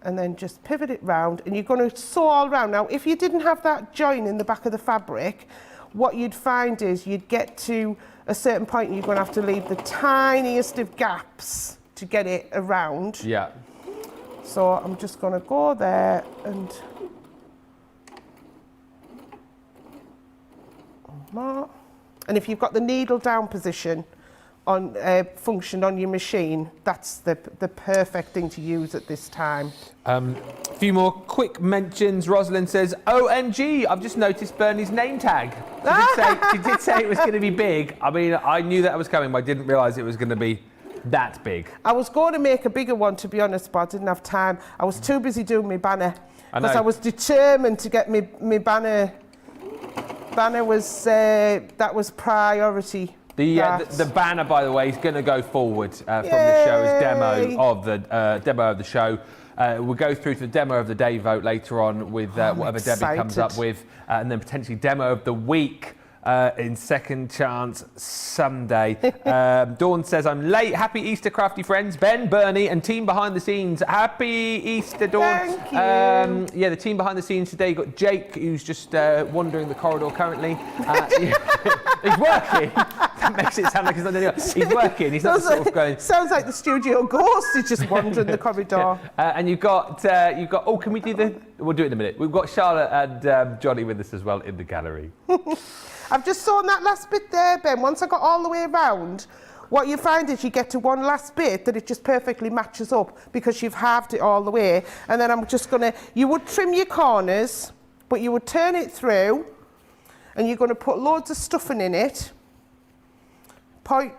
And then just pivot it round, and you're going to sew all round. Now, if you didn't have that join in the back of the fabric, what you'd find is you'd get to a certain point and you're going to have to leave the tiniest of gaps to get it around. Yeah. So I'm just going to go there and mark. And if you've got the needle down position on function on your machine, that's the perfect thing to use at this time. A few more quick mentions. Rosalind says, OMG, I've just noticed Bernie's name tag. She did say it was going to be big. I mean, I knew that was coming, but I didn't realise it was going to be that big. I was going to make a bigger one, to be honest, but I didn't have time. I was too busy doing my banner. Because I was determined to get my banner. Banner was, that was priority. The banner, by the way, is going to go forward from the show as demo of the show. We'll go through to the demo of the day vote later on with whatever Debbie comes up with, and then potentially demo of the week in Second Chance Sunday. Dawn says, I'm late. Happy Easter, crafty friends. Ben, Bernie, and team behind the scenes. Happy Easter, Dawn. Thank you. Yeah, the team behind the scenes today. Got Jake, who's just wandering the corridor currently. He's working. That makes it sound like he's not doing it. He's working. He's not sort of going. Sounds like the studio ghost is just wandering the corridor. And you've got. Oh, can we do the? We'll do it in a minute. We've got Charlotte and Johnny with us as well in the gallery. I've just sewn that last bit there, Ben. Once I got all the way around, what you find is you get to one last bit that it just perfectly matches up because you've halved it all the way. And then I'm just going to, you would trim your corners, but you would turn it through, and you're going to put loads of stuffing in it. Poke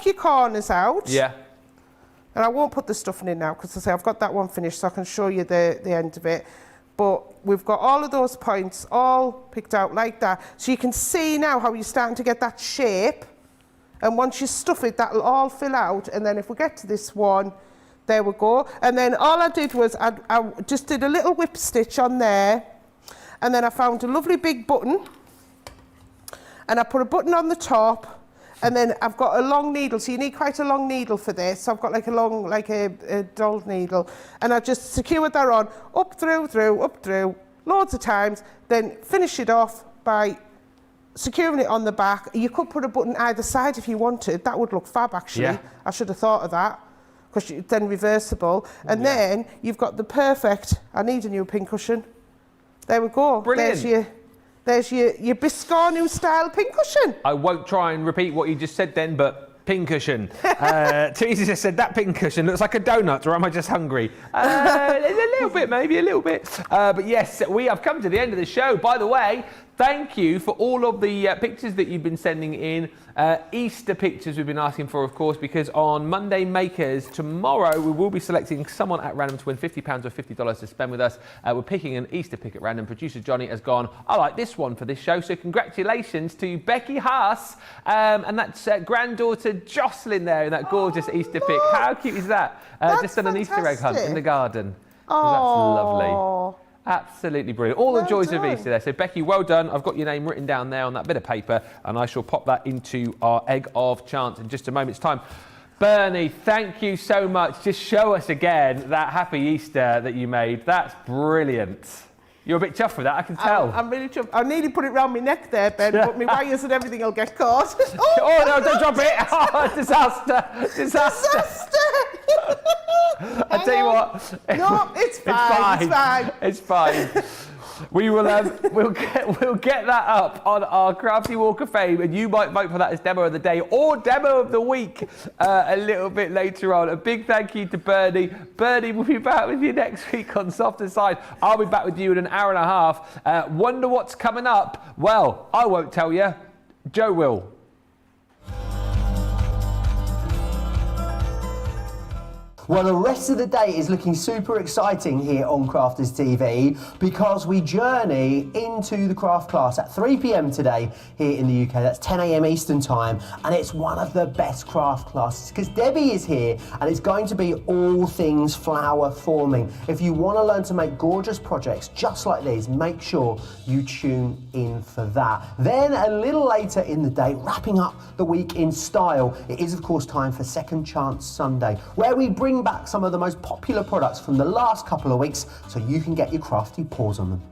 your corners out. Yeah. And I won't put the stuffing in now because I say I've got that one finished, so I can show you the end of it. But we've got all of those points all picked out like that. So you can see now how you're starting to get that shape. And once you stuff it, that'll all fill out. And then if we get to this one, there we go. And then all I did was I just did a little whip stitch on there. And then I found a lovely big button. And I put a button on the top. And then I've got a long needle, so you need quite a long needle for this. So I've got like a long, like a dull needle. And I just secured that on, up through, loads of times. Then finish it off by securing it on the back. You could put a button either side if you wanted. That would look fab, actually. Yeah. I should have thought of that, because it's then reversible. And then you've got the perfect, I need a new pincushion. There we go. Brilliant. There's your Biscarnu style pincushion. I won't try and repeat what you just said then, but pincushion. Teresa just said that pincushion looks like a donut, or am I just hungry? A little bit, maybe a little bit. But yes, we have come to the end of the show. By the way, thank you for all of the pictures that you've been sending in. Easter pictures we've been asking for, of course, because on Monday Makers tomorrow we will be selecting someone at random to win £50 or $50 to spend with us. We're picking an Easter pick at random. Producer Johnny has gone, I like this one for this show. So congratulations to Becky Haas and that's granddaughter Jocelyn there in that gorgeous Easter pick. How cute is that? Just done an Easter egg hunt in the garden. So that's lovely. Absolutely brilliant. All the joys of Easter there. So, Becky, well done. I've got your name written down there on that bit of paper, and I shall pop that into our Egg of Chance in just a moment's time. Bernie, thank you so much. Just show us again that Happy Easter that you made. That's brilliant. You're a bit chuffed with that, I can tell. I'm really chuffed. I nearly put it round my neck there, Ben, but my wires and everything will get caught. Oh no, don't drop it! Oh, disaster! I tell you what. No, it's fine. It's fine. We will we'll get that up on our Crafty Walk of Fame, and you might vote for that as demo of the day or demo of the week a little bit later on. A big thank you to Bernie. Bernie, we'll be back with you next week on Softer Side. I'll be back with you in an hour and a half. Wonder what's coming up? Well, I won't tell you. Joe will. Well, the rest of the day is looking super exciting here on Crafters TV because we journey into the craft class at 3 p.m. today here in the UK. That's 10 a.m. Eastern time, and it's one of the best craft classes because Debbie is here, and it's going to be all things flower forming. If you want to learn to make gorgeous projects just like these, make sure you tune in for that. Then a little later in the day, wrapping up the week in style, it is of course time for Second Chance Sunday, where we bring back some of the most popular products from the last couple of weeks so you can get your crafty paws on them.